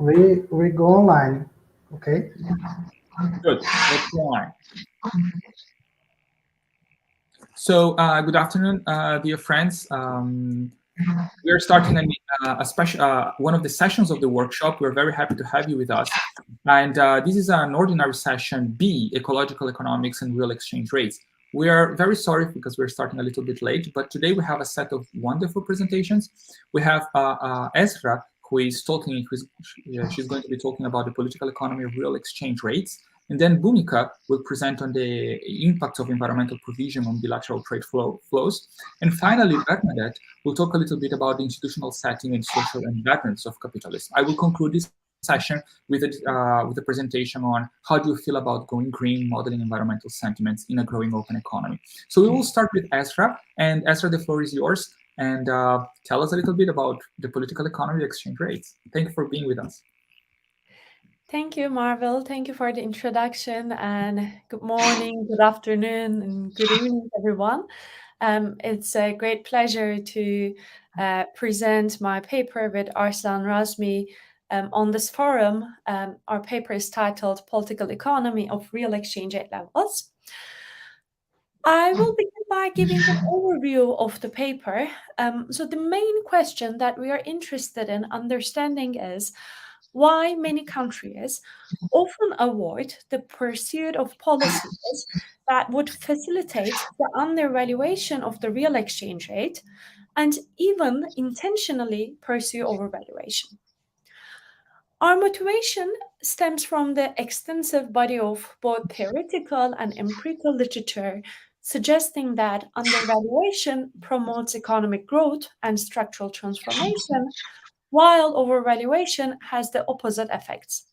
We go online. Okay. Good. Let's go on. So, good afternoon, dear friends. We are starting a special one of the sessions of the workshop. We're very happy to have you with us, and this is an ordinary session B, ecological economics and real exchange rates. We are very sorry because we're starting a little bit late, but today we have a set of wonderful presentations. We have Ezra, who is talking. She's going to be talking about the political economy of real exchange rates. And then Bhumika will present on the impact of environmental provision on bilateral trade flows. And finally, Bernadette will talk a little bit about the institutional setting and social embeddments of capitalism. I will conclude this session with a presentation on how do you feel about going green, modeling environmental sentiments in a growing open economy. So we will start with Ezra. And Ezra, the floor is yours. And tell us a little bit about the political economy exchange rates. Thank you for being with us. Thank you, Marvel. Thank you for the introduction, and good morning, good afternoon, and good evening, everyone. It's a great pleasure to present my paper with Arslan Razmi on this forum. Our paper is titled Political Economy of Real Exchange Rate Levels. I will begin by giving an overview of the paper. So the main question that we are interested in understanding is why many countries often avoid the pursuit of policies that would facilitate the undervaluation of the real exchange rate and even intentionally pursue overvaluation. Our motivation stems from the extensive body of both theoretical and empirical literature suggesting that undervaluation promotes economic growth and structural transformation, while overvaluation has the opposite effects.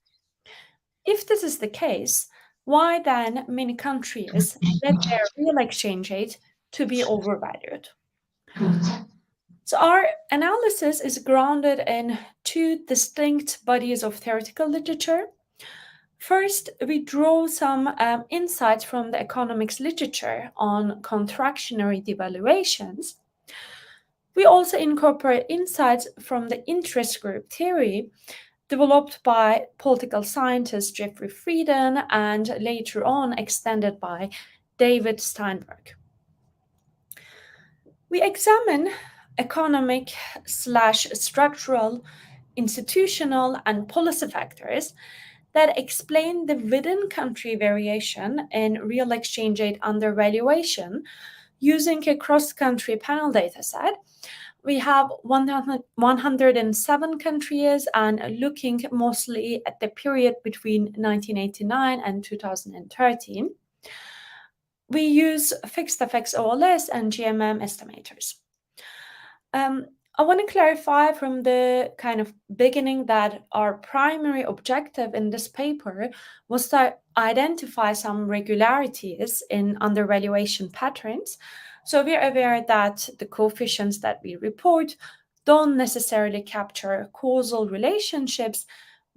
If this is the case, why then many countries get their real exchange rate to be overvalued? So our analysis is grounded in two distinct bodies of theoretical literature. First, we draw some insights from the economics literature on contractionary devaluations. We also incorporate insights from the interest group theory developed by political scientist Jeffrey Frieden and later on extended by David Steinberg. We examine economic/structural, institutional, and policy factors that explain the within-country variation in real exchange rate undervaluation using a cross-country panel dataset. We have 107 countries and looking mostly at the period between 1989 and 2013. We use fixed effects OLS and GMM estimators. I want to clarify from the kind of beginning that our primary objective in this paper was to identify some regularities in undervaluation patterns. So we are aware that the coefficients that we report don't necessarily capture causal relationships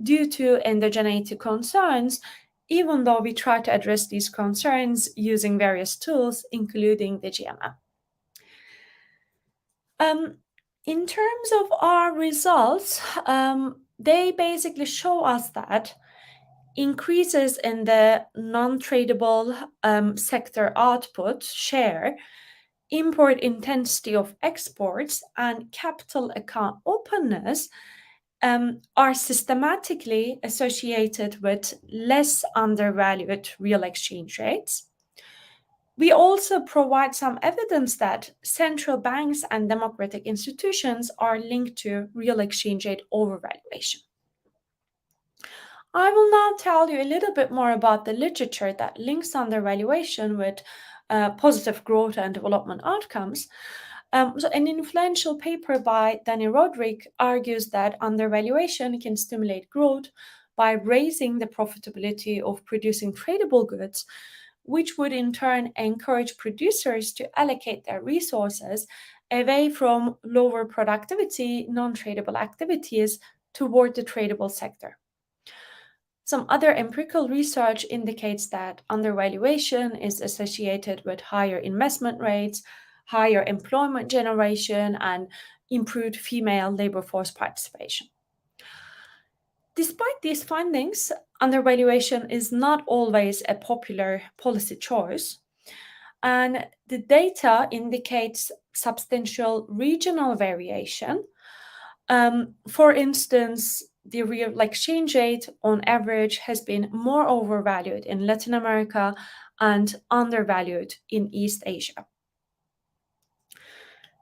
due to endogeneity concerns, even though we try to address these concerns using various tools, including the GMM. In terms of our results, they basically show us that increases in the non-tradable sector output share, import intensity of exports, and capital account openness are systematically associated with less undervalued real exchange rates. We also provide some evidence that central banks and democratic institutions are linked to real exchange rate overvaluation. I will now tell you a little bit more about the literature that links undervaluation with positive growth and development outcomes. So an influential paper by Danny Roderick argues that undervaluation can stimulate growth by raising the profitability of producing tradable goods, which would in turn encourage producers to allocate their resources away from lower productivity, non-tradable activities toward the tradable sector. Some other empirical research indicates that undervaluation is associated with higher investment rates, higher employment generation, and improved female labor force participation. Despite these findings, undervaluation is not always a popular policy choice, and the data indicates substantial regional variation. For instance, the real exchange rate on average has been more overvalued in Latin America and undervalued in East Asia.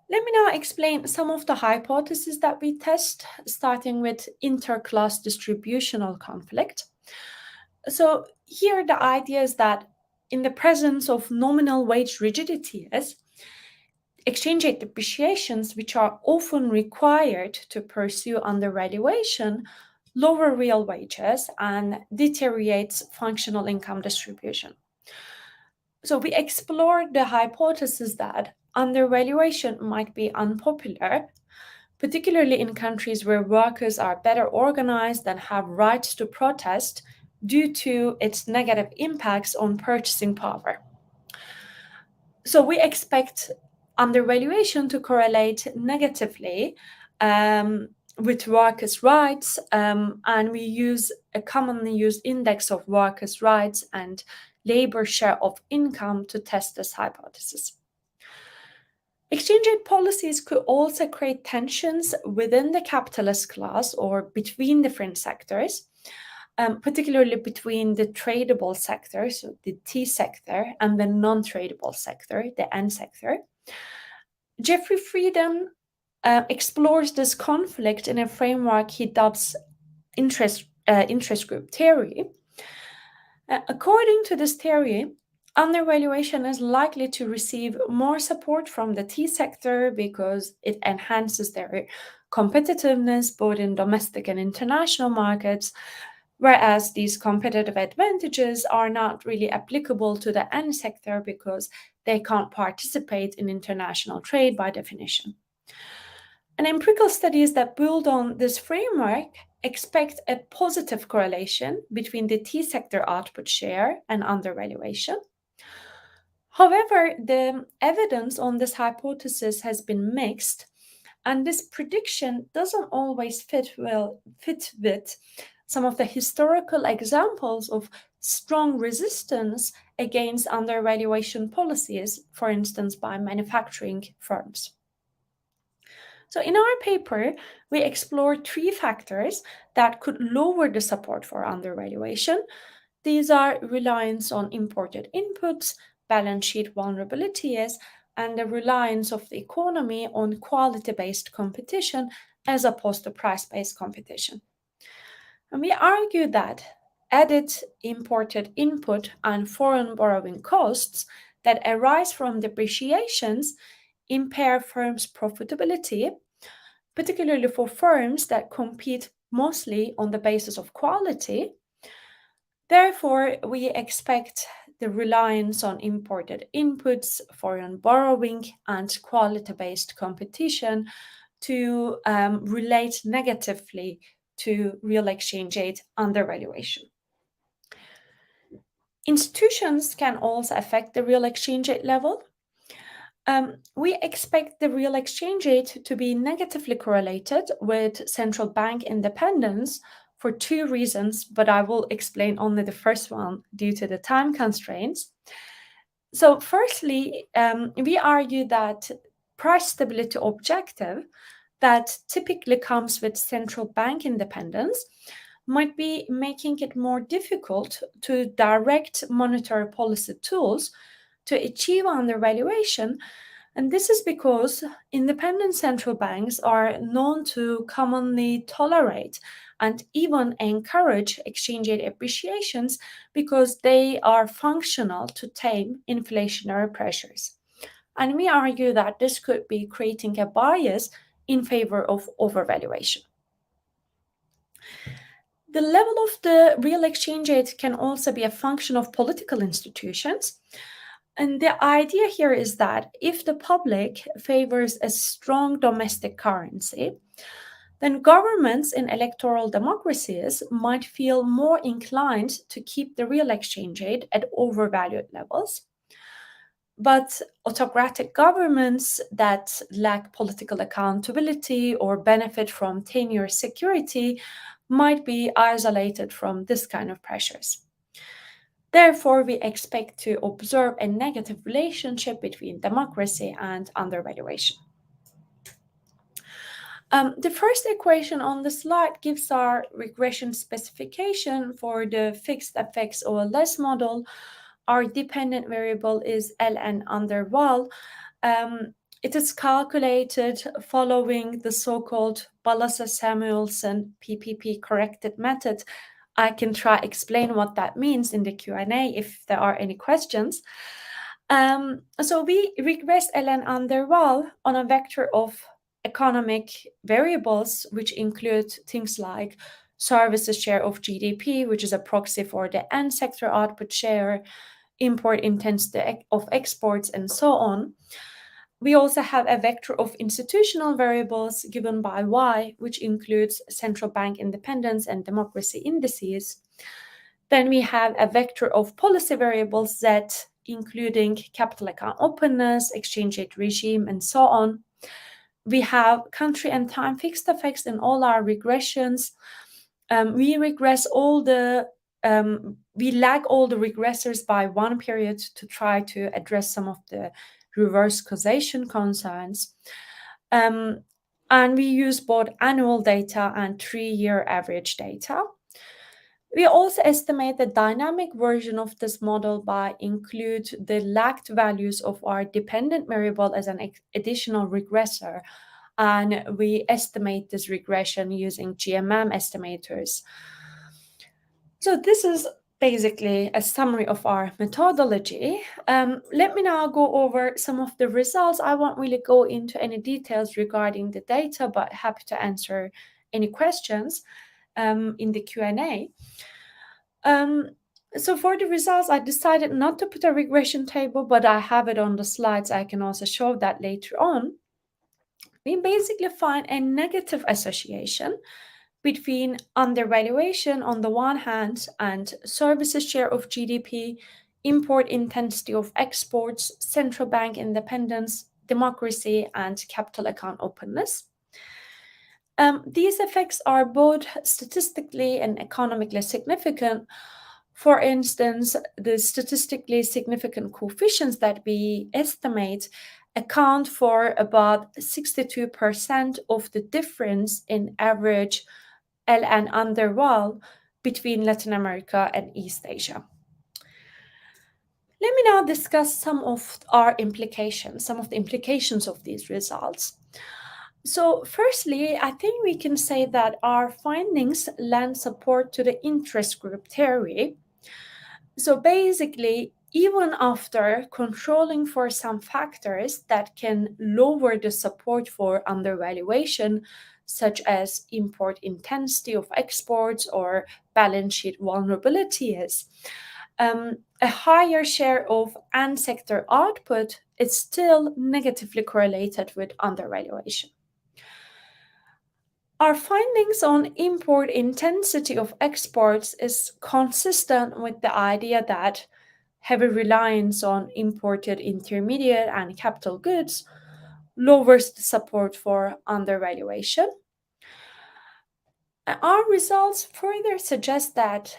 Let me now explain some of the hypotheses that we test, starting with interclass distributional conflict. So here the idea is that in the presence of nominal wage rigidities, exchange rate depreciations, which are often required to pursue undervaluation, lower real wages and deteriorates functional income distribution. So we explored the hypothesis that undervaluation might be unpopular, particularly in countries where workers are better organized and have rights to protest due to its negative impacts on purchasing power. So we expect undervaluation to correlate negatively with workers' rights, and we use a commonly used index of workers' rights and labor share of income to test this hypothesis. Exchange rate policies could also create tensions within the capitalist class or between different sectors, particularly between the tradable sector, so the T sector, and the non-tradable sector, the N sector. Jeffrey Frieden explores this conflict in a framework he dubs interest group theory. According to this theory, undervaluation is likely to receive more support from the T sector because it enhances their competitiveness both in domestic and international markets, whereas these competitive advantages are not really applicable to the N sector because they can't participate in international trade by definition. And empirical studies that build on this framework expect a positive correlation between the T sector output share and undervaluation. However, the evidence on this hypothesis has been mixed, and this prediction doesn't always fit with some of the historical examples of strong resistance against undervaluation policies, for instance, by manufacturing firms. So in our paper, we explored 3 factors that could lower the support for undervaluation. These are reliance on imported inputs, balance sheet vulnerabilities, and the reliance of the economy on quality-based competition as opposed to price-based competition. And we argue that added imported input and foreign borrowing costs that arise from depreciations impair firms' profitability, particularly for firms that compete mostly on the basis of quality. Therefore, we expect the reliance on imported inputs, foreign borrowing, and quality-based competition to relate negatively to real exchange rate undervaluation. Institutions can also affect the real exchange rate level. We expect the real exchange rate to be negatively correlated with central bank independence for 2 reasons, but I will explain only the first one due to the time constraints. So firstly, we argue that price stability objective that typically comes with central bank independence might be making it more difficult to direct monetary policy tools to achieve undervaluation. And this is because independent central banks are known to commonly tolerate and even encourage exchange rate appreciations because they are functional to tame inflationary pressures. And we argue that this could be creating a bias in favor of overvaluation. The level of the real exchange rate can also be a function of political institutions. And the idea here is that if the public favors a strong domestic currency, then governments in electoral democracies might feel more inclined to keep the real exchange rate at overvalued levels. But autocratic governments that lack political accountability or benefit from tenure security might be isolated from this kind of pressures. Therefore, we expect to observe a negative relationship between democracy and undervaluation. The first equation on the slide gives our regression specification for the fixed effects OLS model. Our dependent variable is ln under Wahl. It is calculated following the so-called Balassa-Samuelson PPP corrected method. I can try explain what that means in the Q&A if there are any questions. So we regress ln under Wahl on a vector of economic variables, which include things like services share of GDP, which is a proxy for the end sector output share, import intensity of exports, and so on. We also have a vector of institutional variables given by Y, which includes central bank independence and democracy indices. Then we have a vector of policy variables Z, including capital account openness, exchange rate regime, and so on. We have country and time fixed effects in all our regressions. We lag all the regressors by one period to try to address some of the reverse causation concerns. And we use both annual data and 3-year average data. We also estimate the dynamic version of this model by include the lagged values of our dependent variable as an additional regressor. And we estimate this regression using GMM estimators. So this is basically a summary of our methodology. Let me now go over some of the results. I won't really go into any details regarding the data, but happy to answer any questions in the Q&A. So for the results, I decided not to put a regression table, but I have it on the slides. I can also show that later on. We basically find a negative association between undervaluation on the one hand and services share of GDP, import intensity of exports, central bank independence, democracy, and capital account openness. These effects are both statistically and economically significant. For instance, the statistically significant coefficients that we estimate account for about 62% of the difference in average ln under Wahl between Latin America and East Asia. Let me now discuss some of the implications of these results. So firstly, I think we can say that our findings lend support to the interest group theory. So basically, even after controlling for some factors that can lower the support for undervaluation, such as import intensity of exports or balance sheet vulnerabilities, a higher share of end sector output is still negatively correlated with undervaluation. Our findings on import intensity of exports is consistent with the idea that heavy reliance on imported intermediate and capital goods lowers the support for undervaluation. Our results further suggest that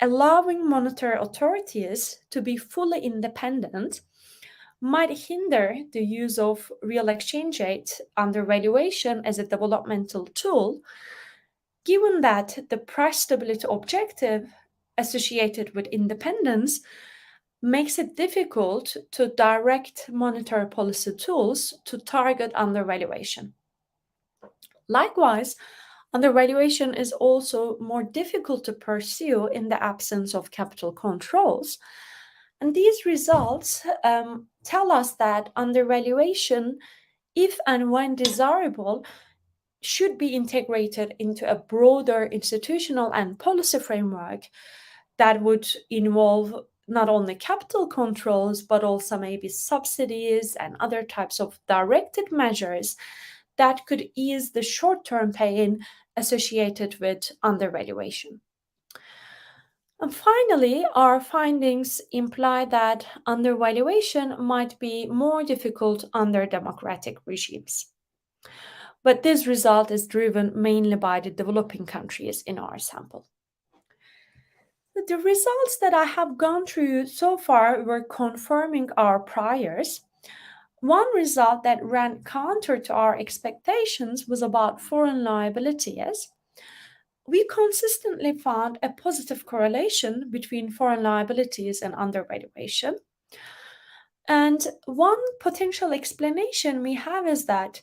allowing monetary authorities to be fully independent might hinder the use of real exchange rate undervaluation as a developmental tool, given that the price stability objective associated with independence makes it difficult to direct monetary policy tools to target undervaluation. Likewise, undervaluation is also more difficult to pursue in the absence of capital controls. And these results tell us that undervaluation, if and when desirable, should be integrated into a broader institutional and policy framework that would involve not only capital controls, but also maybe subsidies and other types of directed measures that could ease the short-term pain associated with undervaluation. And finally, our findings imply that undervaluation might be more difficult under democratic regimes. But this result is driven mainly by the developing countries in our sample. The results that I have gone through so far were confirming our priors. One result that ran counter to our expectations was about foreign liabilities. We consistently found a positive correlation between foreign liabilities and undervaluation. And one potential explanation we have is that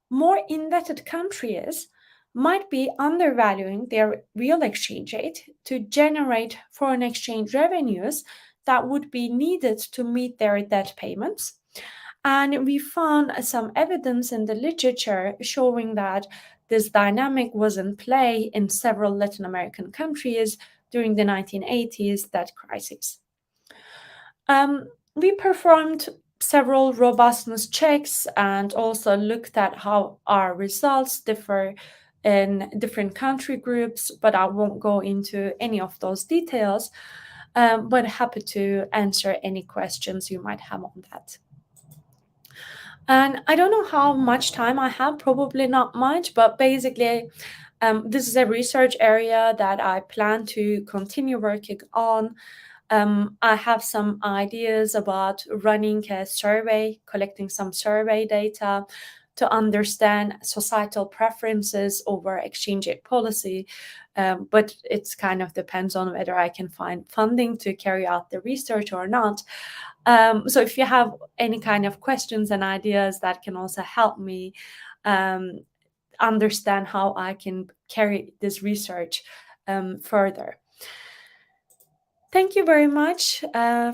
more indebted countries might be undervaluing their real exchange rate to generate foreign exchange revenues that would be needed to meet their debt payments. And we found some evidence in the literature showing that this dynamic was in play in several Latin American countries during the 1980s debt crisis. We performed several robustness checks and also looked at how our results differ in different country groups, but I won't go into any of those details, but happy to answer any questions you might have on that. And I don't know how much time I have, probably not much, but basically this is a research area that I plan to continue working on. I have some ideas about running a survey, collecting some survey data to understand societal preferences over exchange rate policy, but it kind of depends on whether I can find funding to carry out the research or not. So if you have any kind of questions and ideas that can also help me understand how I can carry this research further. Thank you very much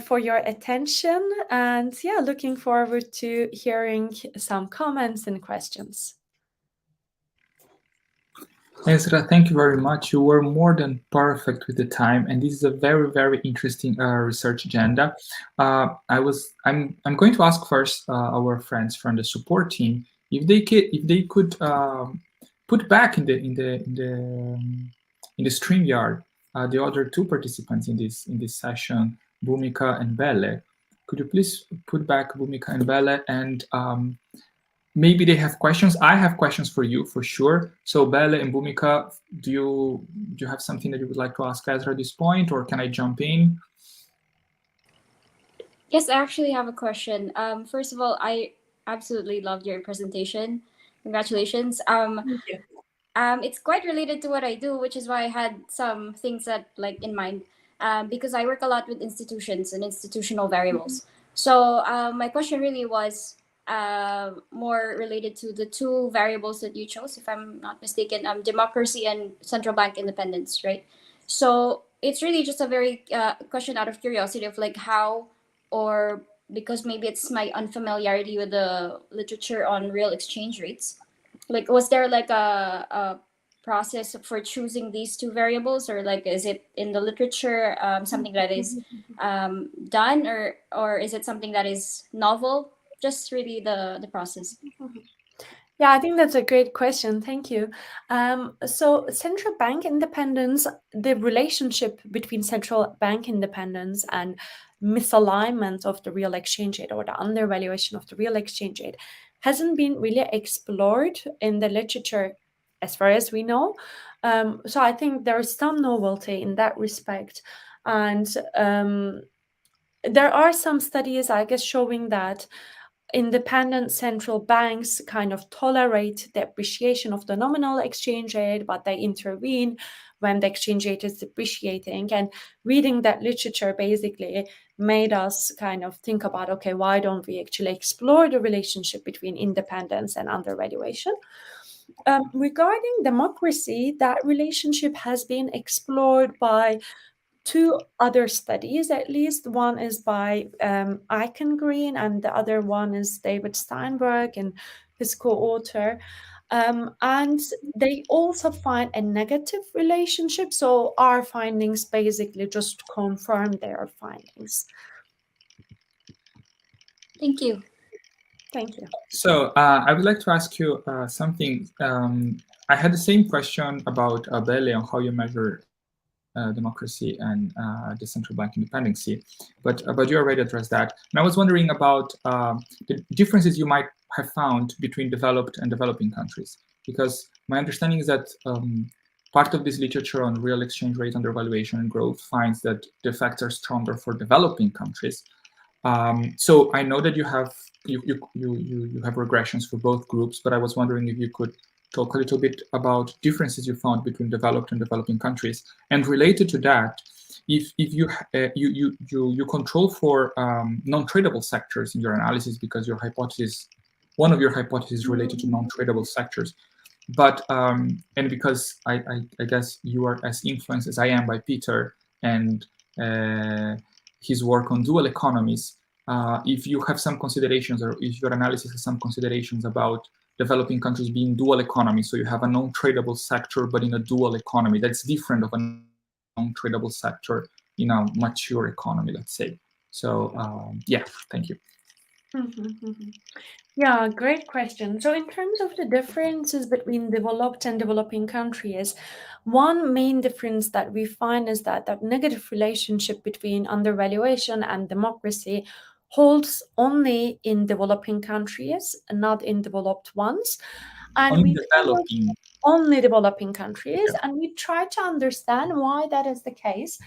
for your attention, and yeah, looking forward to hearing some comments and questions. Ezra, thank you very much. You were more than perfect with the time, and this is a very, very interesting research agenda. I'm going to ask first our friends from the support team if they could put back in the StreamYard the other two participants in this session, Bhumika and Belle. Could you please put back Bhumika and Belle, and maybe they have questions. I have questions for you for sure. So Belle and Bhumika, do you have something that you would like to ask Ezra at this point, or can I jump in? Yes, I actually have a question. First of all, I absolutely loved your presentation. Congratulations. Thank you. It's quite related to what I do, which is why I had some things that in mind. Because I work a lot with institutions and institutional variables. So my question really was more related to the two variables that you chose, if I'm not mistaken, democracy and central bank independence, right? So it's really just a very question out of curiosity of how, or because maybe it's my unfamiliarity with the literature on real exchange rates. Was there a process for choosing these two variables, or is it in the literature something that is done, or is it something that is novel? Just really the process. Yeah, I think that's a great question. Thank you. So central bank independence, the relationship between central bank independence and misalignment of the real exchange rate or the undervaluation of the real exchange rate hasn't been really explored in the literature as far as we know. So I think there is some novelty in that respect. And there are some studies, I guess, showing that independent central banks kind of tolerate the appreciation of the nominal exchange rate, but they intervene when the exchange rate is depreciating. And reading that literature basically made us kind of think about, okay, why don't we actually explore the relationship between independence and undervaluation? Regarding democracy, that relationship has been explored by two other studies, at least. One is by Eichengreen, and the other one is David Steinberg and his co-author. And they also find a negative relationship. So our findings basically just confirm their findings. Thank you. Thank you. So I would like to ask you something. I had the same question about Belle on how you measure democracy and the central bank independency. But you already addressed that. And I was wondering about the differences you might have found between developed and developing countries, because my understanding is that part of this literature on real exchange rate undervaluation and growth finds that the effects are stronger for developing countries. So I know that you have regressions for both groups, but I was wondering if you could talk a little bit about differences you found between developed and developing countries, and related to that, if you control for non-tradable sectors in your analysis, because your hypothesis, one of your hypotheses, related to non-tradable sectors, but and because I guess you are as influenced as I am by Peter and his work on dual economies, if you have some considerations, or if your analysis has some considerations about developing countries being dual economies, so you have a non-tradable sector but in a dual economy that's different of a non-tradable sector in a mature economy, let's say. So yeah, thank you. Yeah, great question. So in terms of the differences between developed and developing countries, one main difference that we find is that that negative relationship between undervaluation and democracy holds only in developing countries and not in developed ones. And Only we developing. only developing countries, Yeah. and we try to understand why that is the case.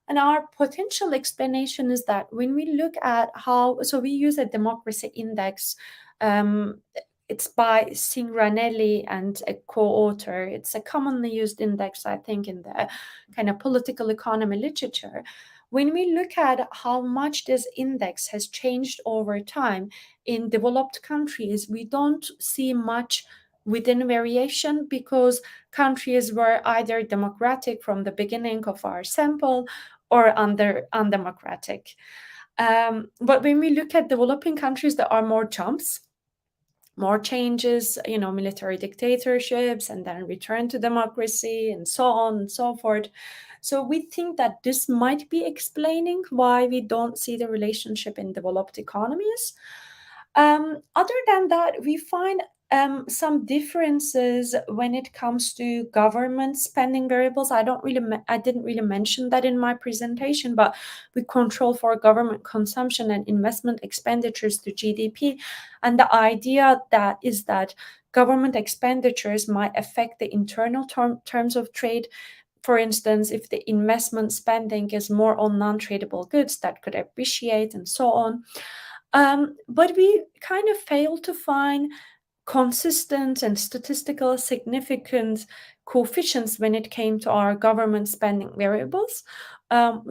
And our potential explanation is that when we look at how, so we use a democracy index. It's by Sigranelli and a co-author. It's a commonly used index, I think, in the kind of political economy literature. When we look at how much this index has changed over time in developed countries, we don't see much within variation, because countries were either democratic from the beginning of our sample or undemocratic. But when we look at developing countries, there are more jumps, more changes, military dictatorships, and then return to democracy, and so on and so forth. So we think that this might be explaining why we don't see the relationship in developed economies. Other than that, we find some differences when it comes to government spending variables. I didn't really mention that in my presentation, but we control for government consumption and investment expenditures to GDP, and the idea that is that government expenditures might affect the internal terms of trade. For instance, if the investment spending is more on non-tradable goods, that could appreciate, and so on. But we kind of fail to find consistent and statistical significant coefficients when it came to our government spending variables.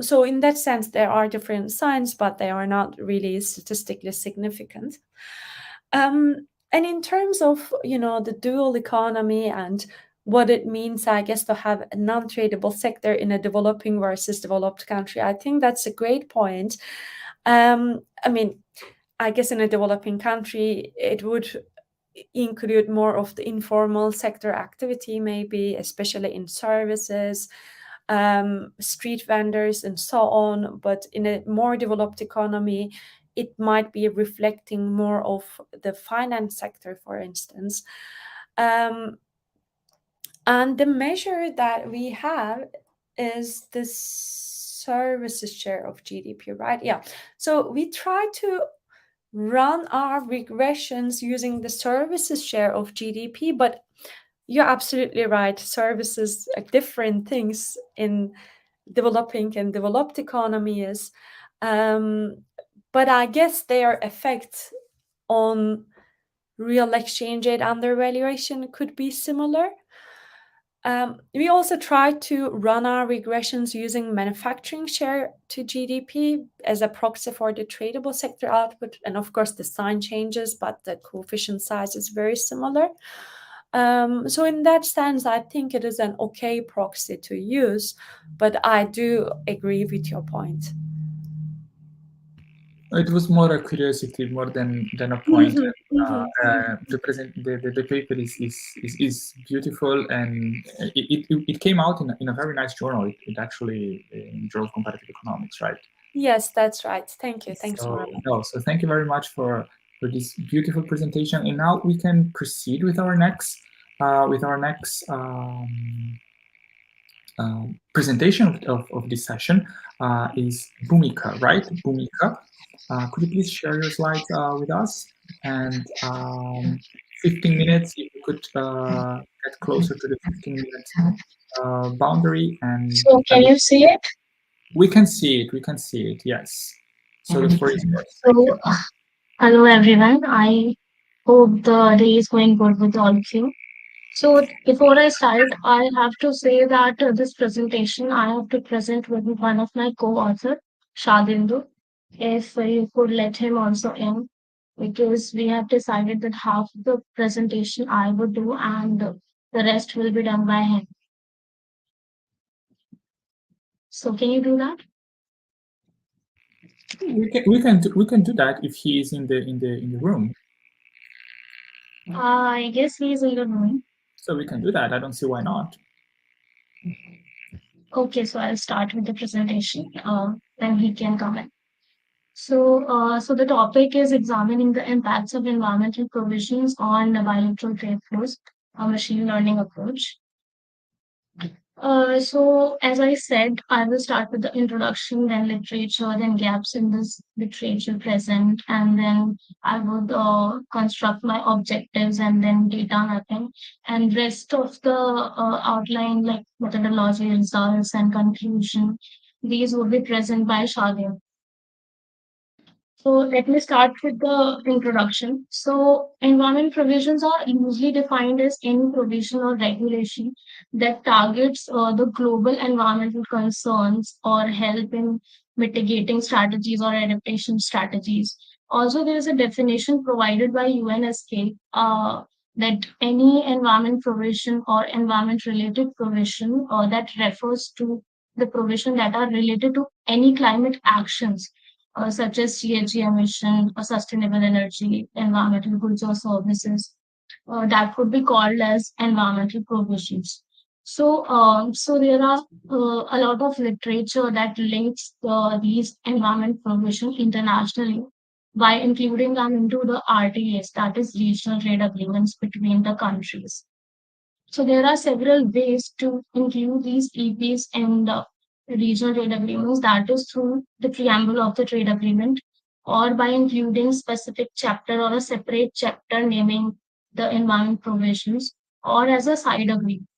So in that sense, there are different signs, but they are not really statistically significant. And in terms of, the dual economy and what it means, I guess, to have a non-tradable sector in a developing versus developed country, I think that's a great point. I guess in a developing country, it would include more of the informal sector activity, maybe, especially in services, street vendors, and so on. But in a more developed economy, it might be reflecting more of the finance sector, for instance. And the measure that we have is the services share of GDP, right? Yeah. So we try to run our regressions using the services share of GDP, but you're absolutely right. Services are different things in developing and developed economies. But I guess their effect on real exchange rate undervaluation could be similar. We also try to run our regressions using manufacturing share to GDP as a proxy for the tradable sector output. And of course, the sign changes, but the coefficient size is very similar. So in that sense, I think it is an okay proxy to use, but I do agree with your point. It was more a curiosity more than a point. The paper is beautiful, and it came out in a very nice journal. It actually in Journal of Comparative Economics, right? Yes, that's right. Thank you. Thanks, Marvin. So thank you very much for this beautiful presentation. And now we can proceed with our next presentation of this session is Bhumika, right? Bhumika, could you please share your slides with us? And 15 minutes, if you could get closer to the 15-minute boundary. And so can you see it? We can see it. We can see it. Yes. So the floor is yours. So, hello everyone. I hope the day is going good with all of you. So, before I start, I have to say that this presentation I have to present with one of my co-author, Shadindu. If you could let him also in, because we have decided that half the presentation I would do and the rest will be done by him. So, can you do that? We can do that if he is in the room. I guess he is in the room. So we can do that. I don't see why not. Okay, so I'll start with the presentation. Then he can come in. So the topic is examining the impacts of environmental provisions on bilateral trade flows, a machine learning approach. So as I said, I will start with the introduction, then literature, then gaps in this literature present, and then I would construct my objectives and then data mapping, and rest of the outline like methodology, results, and conclusion. These will be present by Shalim. So let me start with the introduction. So environment provisions are usually defined as any provision or regulation that targets the global environmental concerns or help in mitigating strategies or adaptation strategies. Also, there is a definition provided by UNSK that any environment provision or environment related provision that refers to the provision that are related to any climate actions such as GHG emission, sustainable energy, environmental goods or services, that would be called as environmental provisions. So there are a lot of literature that links these environment provisions internationally by including them into the RTAs, that is regional trade agreements between the countries. So there are several ways to include these EPs in the regional trade agreements, that is through the preamble of the trade agreement or by including specific chapter or a separate chapter naming the environment provisions or as a side agreement.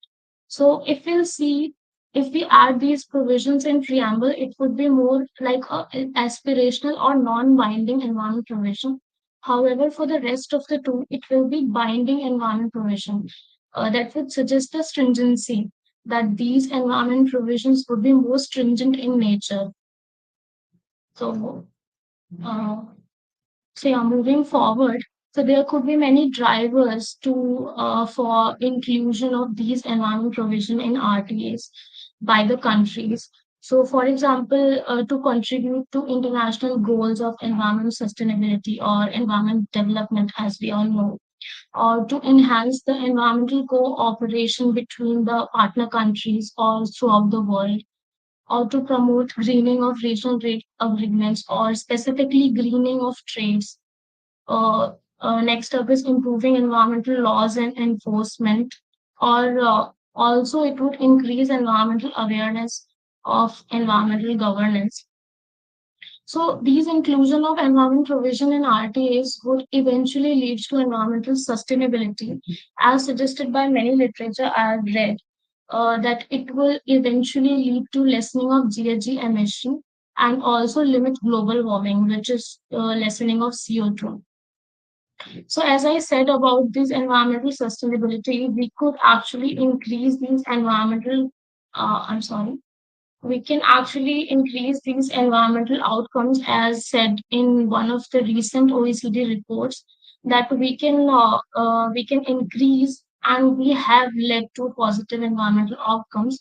So if we add these provisions in preamble, it would be more like an aspirational or non-binding environment provision. However, for the rest of the two, it will be binding environment provision. That would suggest a stringency, that these environment provisions would be more stringent in nature. So, moving forward, so there could be many drivers to for inclusion of these environment provision in RTAs by the countries. So, for example, to contribute to international goals of environmental sustainability or environment development, as we all know, or to enhance the environmental cooperation between the partner countries or throughout the world, or to promote greening of regional trade agreements or specifically greening of trades. Next up is improving environmental laws and enforcement, or also it would increase environmental awareness of environmental governance. So these inclusion of environment provision in RTAs would eventually lead to environmental sustainability, as suggested by many literature I have read, that it will eventually lead to lessening of GHG emission and also limit global warming, which is lessening of CO2. So as I said about this environmental sustainability, we could actually increase these environmental, we can actually increase these environmental outcomes, as said in one of the recent OECD reports, that we can increase, and we have led to positive environmental outcomes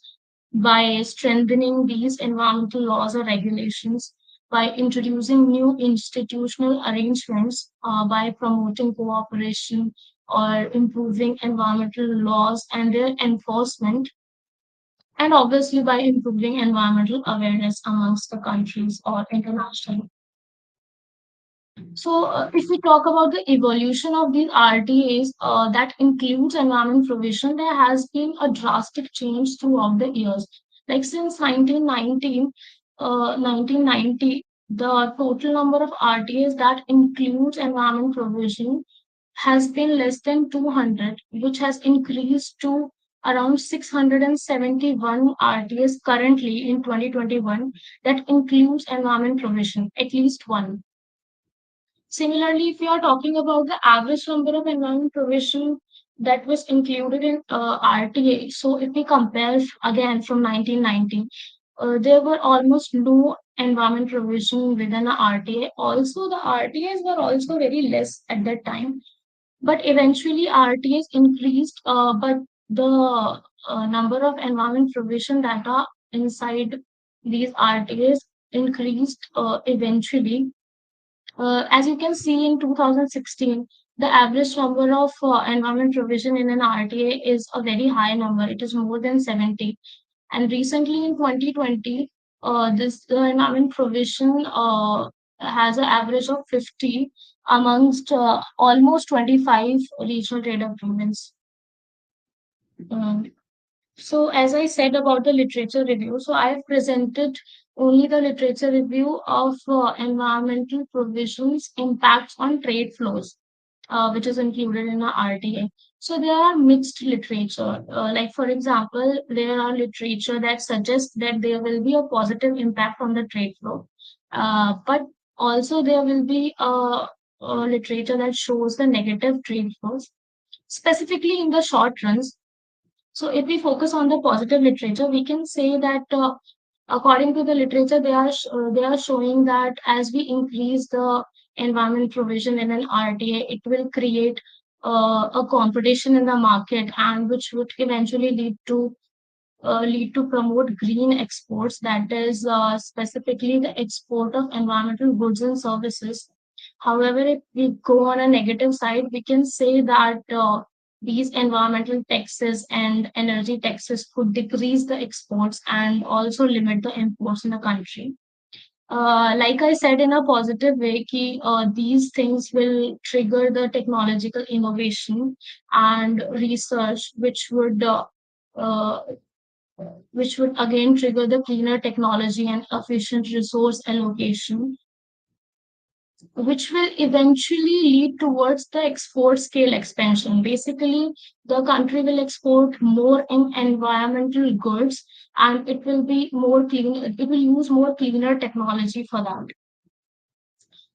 by strengthening these environmental laws or regulations, by introducing new institutional arrangements, by promoting cooperation or improving environmental laws and their enforcement, and obviously by improving environmental awareness amongst the countries or internationally. So, if we talk about the evolution of these RTAs, that includes environment provision, there has been a drastic change throughout the years. Like since 1990, the total number of RTAs that includes environment provision has been less than 200, which has increased to around 671 RTAs currently in 2021 that includes environment provision, at least one. Similarly, if you are talking about the average number of environment provision that was included in RTA, so if we compare again from 1990, there were almost no environment provision within the RTA. Also, the RTAs were also very less at that time, but eventually RTAs increased, but the number of environment provision that are inside these RTAs increased eventually. As you can see in 2016, the average number of environment provision in an RTA is a very high number. It is more than 70. And recently in 2020, this environment provision has an average of 50 amongst almost 25 regional trade agreements. Um, so as I said about the literature review, so I have presented only the literature review of environmental provisions impacts on trade flows, which is included in the RTA. So there are mixed literature. Like for example, there are literature that suggests that there will be a positive impact on the trade flow, but also there will be a literature that shows the negative trade flows, specifically in the short runs. So if we focus on the positive literature, we can say that according to the literature, they are showing that as we increase the environment provision in an RTA, it will create a competition in the market, and which would eventually lead to promote green exports, that is specifically the export of environmental goods and services. However, if we go on a negative side, we can say that these environmental taxes and energy taxes could decrease the exports and also limit the imports in the country. Like I said, in a positive way, these things will trigger the technological innovation and research, uh, which would again trigger the cleaner technology and efficient resource allocation, which will eventually lead towards the export scale expansion. Basically, the country will export more in environmental goods, and it will be more clean. It will use more cleaner technology for that.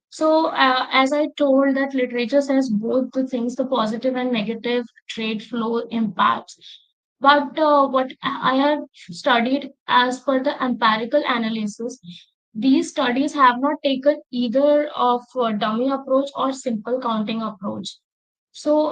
So, as I told, that literature says both the things, the positive and negative trade flow impacts. But what I have studied as per the empirical analysis, these studies have not taken either of dummy approach or simple counting approach. So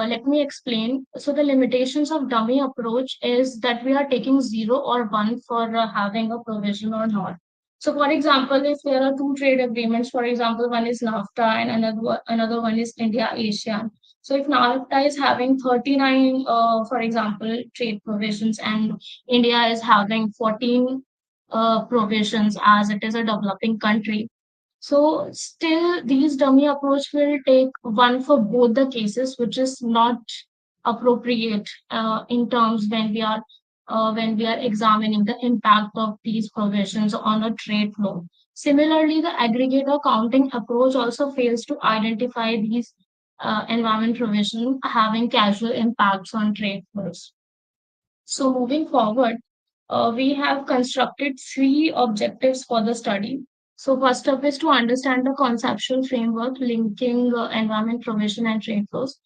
let me explain. So the limitations of dummy approach is that we are taking 0 or 1 for having a provision or not. So for example, if there are two trade agreements, for example, one is NAFTA and another one is India ASEAN. So if NAFTA is having 39, for example, trade provisions, and India is having 14 provisions as it is a developing country, so still these dummy approach will take one for both the cases, which is not appropriate in terms when we are examining the impact of these provisions on a trade flow. Similarly, the aggregator counting approach also fails to identify these environment provisions having casual impacts on trade flows. So moving forward, we have constructed three objectives for the study. So first up is to understand the conceptual framework linking environment provision and trade flows.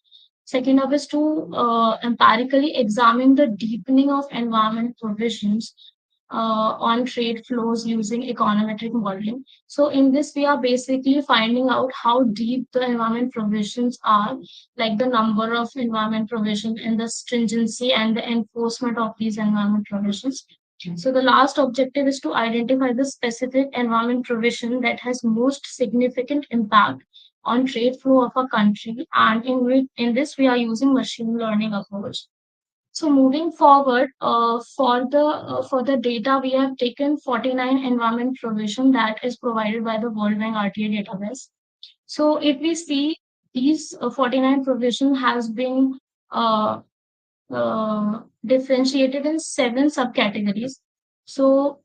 Second up is to empirically examine the deepening of environment provisions on trade flows using econometric modeling. So in this, we are basically finding out how deep the environment provisions are, like the number of environment provision and the stringency and the enforcement of these environment provisions. So the last objective is to identify the specific environment provision that has most significant impact on trade flow of a country, and in this we are using machine learning approach. So moving forward, for the data, we have taken 49 environment provision that is provided by the World Bank RTA database. So if we see, these 49 provision has been differentiated in 7 subcategories. So,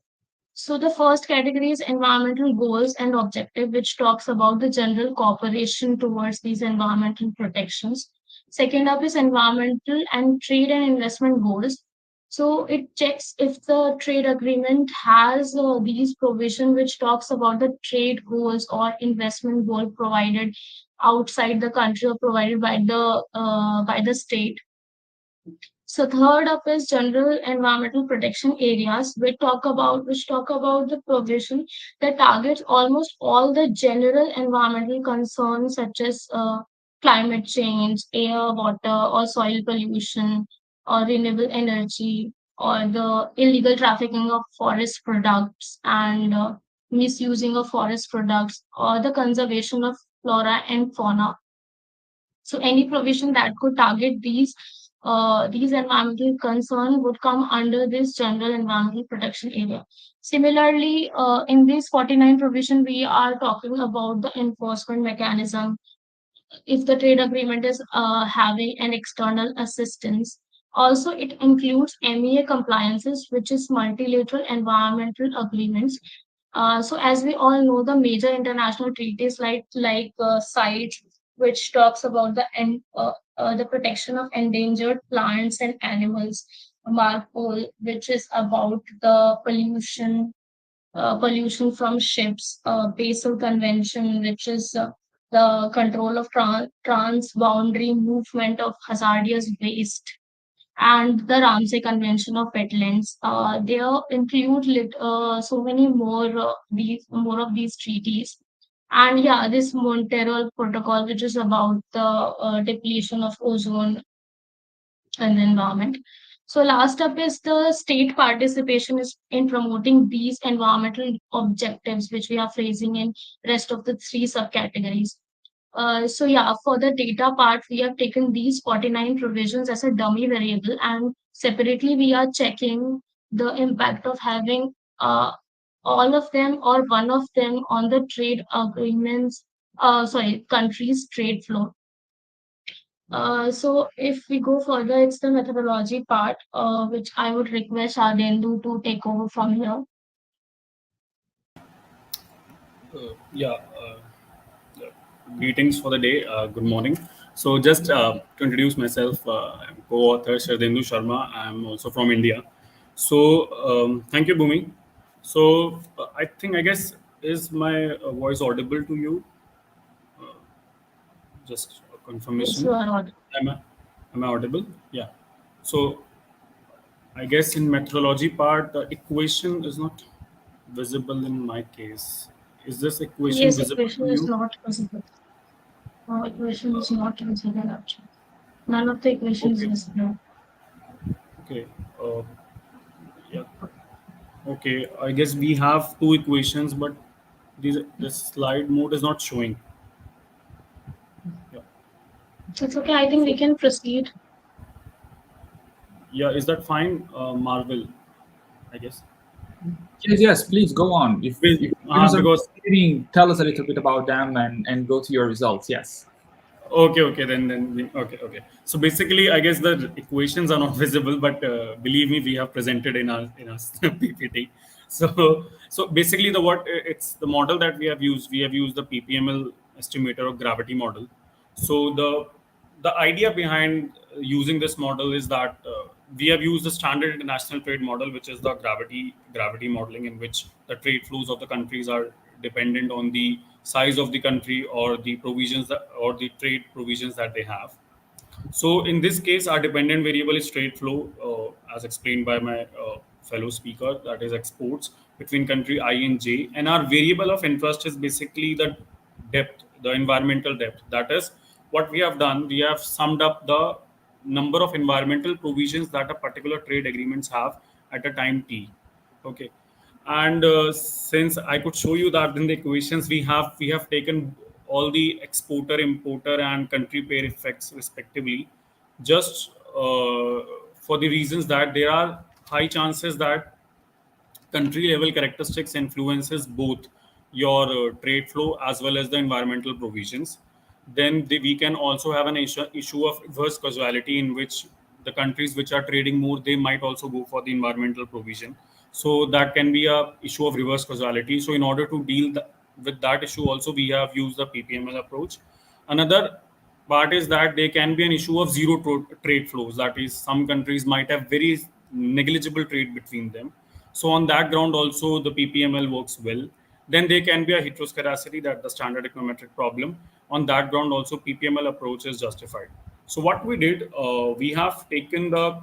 so the first category is environmental goals and objective, which talks about the general cooperation towards these environmental protections. Second up is environmental and trade and investment goals. So it checks if the trade agreement has these provision which talks about the trade goals or investment goal provided outside the country or provided by the state. So third up is general environmental protection areas, which talk about the provision that targets almost all the general environmental concerns such as climate change, air, water, or soil pollution, or renewable energy, or the illegal trafficking of forest products and misusing of forest products, or the conservation of flora and fauna. So any provision that could target these environmental concerns would come under this general environmental protection area. Similarly, in this 49 provision, we are talking about the enforcement mechanism. If the trade agreement is having an external assistance, also it includes MEA compliances, which is multilateral environmental agreements. So as we all know, the major international treaties like CITES, which talks about the protection of endangered plants and animals, MARPOL, which is about the pollution from ships, Basel Convention, which is the control of trans-boundary movement of hazardous waste, and the Ramsay Convention of Wetlands. They include so many more of these treaties. And yeah, this Montreal Protocol, which is about the depletion of ozone and the environment. So last up is the state participation is in promoting these environmental objectives, which we are phrasing in rest of the three subcategories. So yeah, for the data part, we have taken these 49 provisions as a dummy variable, and separately we are checking the impact of having all of them or one of them on the trade agreements, countries' trade flow. So if we go further, it's the methodology part, which I would request Ardendu to take over from here. Yeah, greetings for the day. Good morning. So, just to introduce myself, I'm co-author Shardhendu Sharma. I'm also from India. So, thank you, Bhumi. So, I guess, is my voice audible to you? Just a Yes, confirmation. you are audible. Am I audible? Yeah. So, I guess in methodology part, the equation is not visible in my case. Is this equation Yes, visible equation to is you? not visible. Equation is not visible actually. None of the equation is Okay. visible. Okay. Yeah. Okay. I guess we have two equations, but this slide mode is not showing. Yeah. It's okay. I think we So can proceed. yeah, is that fine, Marvel? I guess. Yes, please go on. If students are Because participating, tell us a little bit about them and go to your results. Yes. okay, okay. So basically, I guess the equations are not visible, but believe me, we have presented in our PPT. So basically, it's the model that we have used. We have used the PPML estimator of gravity model. So the idea behind using this model is that we have used the standard international trade model, which is the gravity modeling, in which the trade flows of the countries are dependent on the size of the country or the or the trade provisions that they have. So in this case, our dependent variable is trade flow, as explained by my fellow speaker, that is exports between country I and J. And our variable of interest is basically the depth, the environmental depth. That is what we have done. We have summed up the number of environmental provisions that a particular trade agreements have at a time T. Okay. And since I could show you that in the equations we have taken all the exporter, importer, and country pair effects respectively, just for the reasons that there are high chances that country level characteristics influences both your trade flow as well as the environmental provisions. Then we can also have an issue of adverse causality, in which the countries which are trading more, they might also go for the environmental provision. So that can be a issue of reverse causality. So in order to deal with that issue also, we have used the PPML approach. Another part is that there can be an issue of zero trade flows. That is, some countries might have very negligible trade between them. So on that ground also, the PPML works well. Then there can be a heteroscedasticity, that the standard econometric problem. On that ground also, PPML approach is justified. So what we did, we have taken the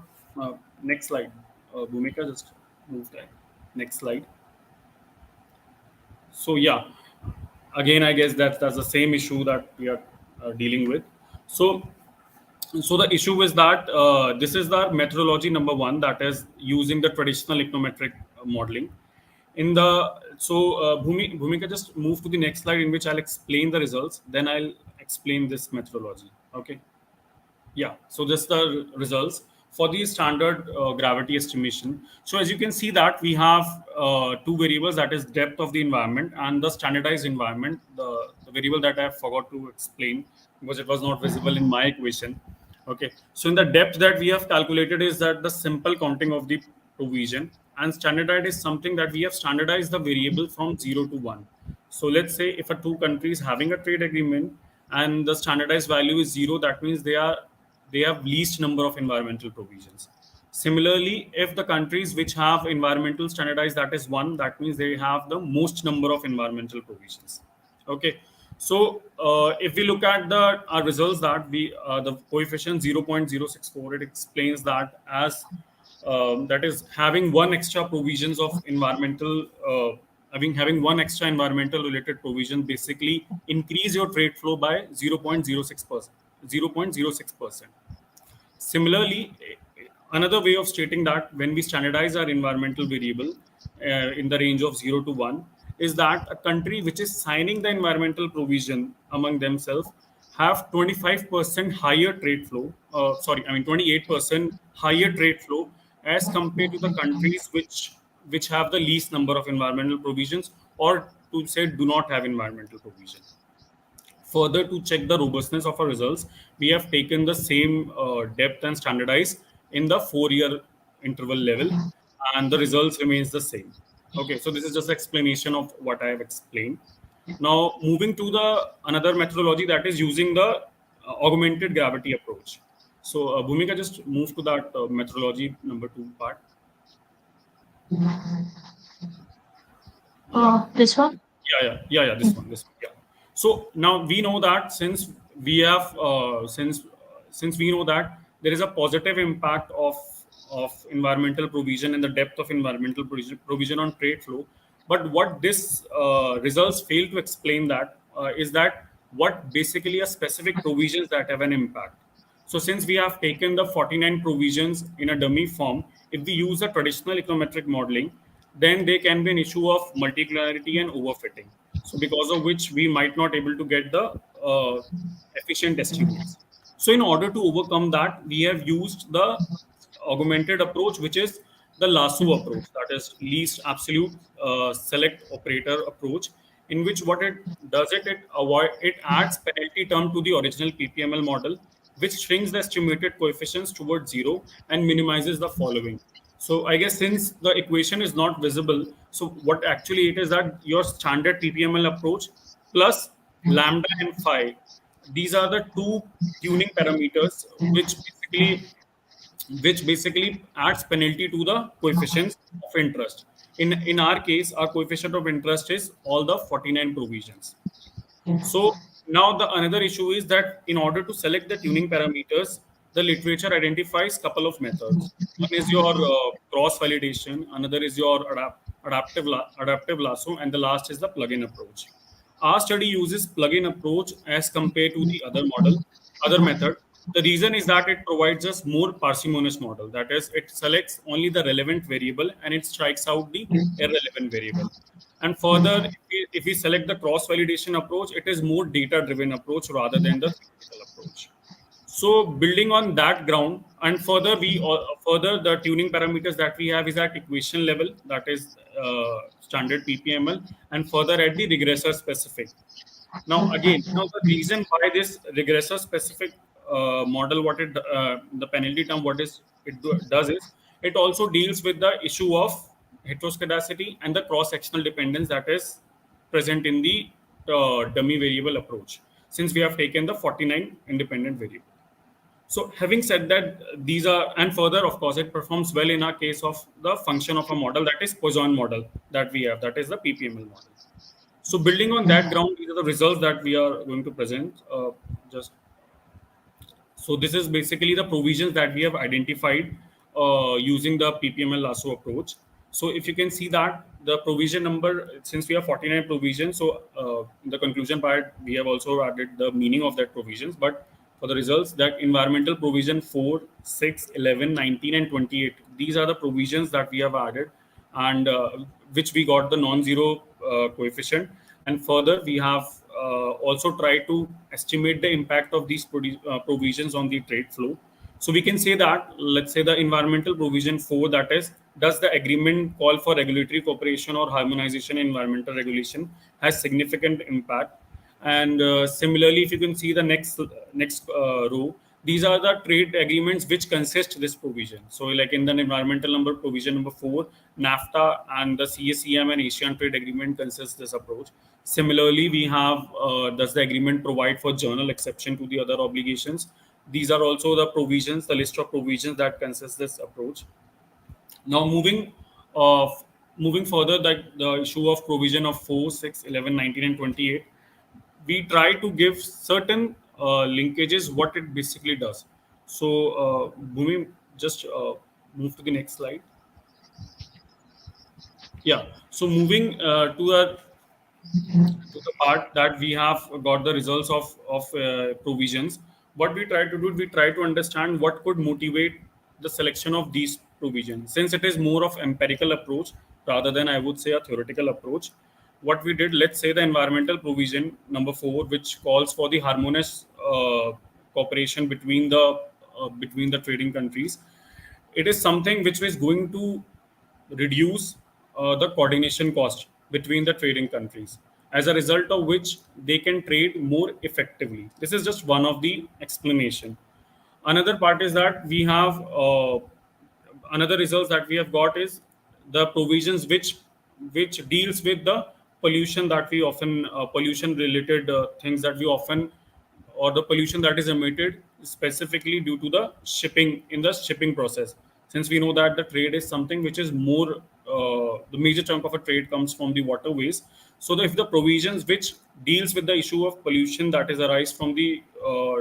next slide. Bhumika, just move that. Next slide. So yeah, again, I guess that's the same issue that we are dealing with. So the issue is that this is the methodology number one, that is using the traditional econometric modeling. Bhumika, just move to the next slide, in which I'll explain the results. Then I'll explain this methodology. Okay. Yeah. So just the results for the standard gravity estimation. So as you can see that we have two variables, that is depth of the environment and the standardized environment. The variable that I forgot to explain because it was not visible in my equation. Okay. So in the depth that we have calculated is that the simple counting of the provision, and standardized is something that we have standardized the variable from 0 to 1. So let's say if a two countries having a trade agreement and the standardized value is 0, that means they have least number of environmental provisions. Similarly, if the countries which have environmental standardized, that is 1, that means they have the most number of environmental provisions. Okay. So if we look at our results, that we the coefficient 0.064, it explains that as that is having one extra provisions of environmental having one extra environmental related provision basically increase your trade flow by 0.06%. Similarly, another way of stating that when we standardize our environmental variable in the range of 0 to 1 is that a country which is signing the environmental provision among themselves have 25% higher trade flow, 28% higher trade flow as compared to the countries which have the least number of environmental provisions, or to say do not have environmental provision. Further, to check the robustness of our results, we have taken the same depth and standardized in the 4-year interval level, and the results remains the same. Okay, so this is just explanation of what I have explained. Now, moving to the another methodology, that is using the augmented gravity approach. So, Bhumika, just move to that methodology number 2 part. This one? Yeah, this one. Yeah. So now we know that since we have since we know that there is a positive impact of environmental provision and the depth of environmental provision on trade flow, but what this results fail to explain that is that what basically are specific provisions that have an impact. So since we have taken the 49 provisions in a dummy form, if we use a traditional econometric modeling, then there can be an issue of multicollinearity and overfitting. So because of which we might not able to get the efficient estimates. So in order to overcome that, we have used the augmented approach, which is the lasso approach, that is least absolute select operator approach, in which what it does it adds penalty term to the original PPML model, which shrinks the estimated coefficients towards 0 and minimizes the following. So I guess since the equation is not visible, so what actually it is that your standard PPML approach plus lambda and phi, these are the two tuning parameters which basically adds penalty to the coefficients of interest. In our case, our coefficient of interest is all the 49 provisions. So now the another issue is that in order to select the tuning parameters, the literature identifies couple of methods. One is your cross validation, another is your adaptive lasso, and the last is the plug-in approach. Our study uses plug-in approach as compared to the other method. The reason is that it provides us more parsimonious model. That is, it selects only the relevant variable and it strikes out the irrelevant variable. And further, if we select the cross-validation approach, it is more data-driven approach rather than the theoretical approach. So building on that ground, and further the tuning parameters that we have is at equation level, that is standard PPML, and further at the regressor specific. Now the reason why this regressor specific model, what it the penalty term, does is it also deals with the issue of heteroscedasticity and the cross-sectional dependence that is present in the dummy variable approach, since we have taken the 49 independent variable. So having said that, these are, and further, of course, it performs well in our case of the function of a model, that is Poisson model that we have, that is the PPML model. So building on that ground, these are the results that we are going to present. So this is basically the provisions that we have identified using the PPML lasso approach. So if you can see that the provision number, since we have 49 provisions, so in the conclusion part, we have also added the meaning of that provisions. But for the results, that environmental provision 4, 6, 11, 19, and 28, these are the provisions that we have added, and which we got the non-zero coefficient. And further, we have also tried to estimate the impact of these provisions on the trade flow. So we can say that, let's say the environmental provision 4, that is, does the agreement call for regulatory cooperation or harmonization in environmental regulation, has significant impact. And similarly, if you can see the next row, these are the trade agreements which consist this provision. So like in the environmental number provision number 4, NAFTA and the CACM and Asian Trade Agreement consist this approach. Similarly, we have does the agreement provide for journal exception to the other obligations? These are also the provisions, the list of provisions that consist this approach. Now moving further, that the issue of provision of 4, 6, 11, 19, and 28, we try to give certain linkages, what it basically does. So Bhumi, just move to the next slide. Yeah, so moving to the part that we have got the results of provisions, what we try to do, we try to understand what could motivate the selection of these provisions, since it is more of empirical approach rather than, I would say, a theoretical approach. What we did, let's say the environmental provision number 4, which calls for the harmonious cooperation between the trading countries, it is something which is going to reduce the coordination cost between the trading countries, as a result of which they can trade more effectively. This is just one of the explanation. Another part is that we have another results that we have got is the provisions which deals with the pollution that we often pollution related things that we often, or the pollution that is emitted specifically due to the shipping process, since we know that the trade is something which is more the major chunk of a trade comes from the waterways. So if the provisions which deals with the issue of pollution that is arise from the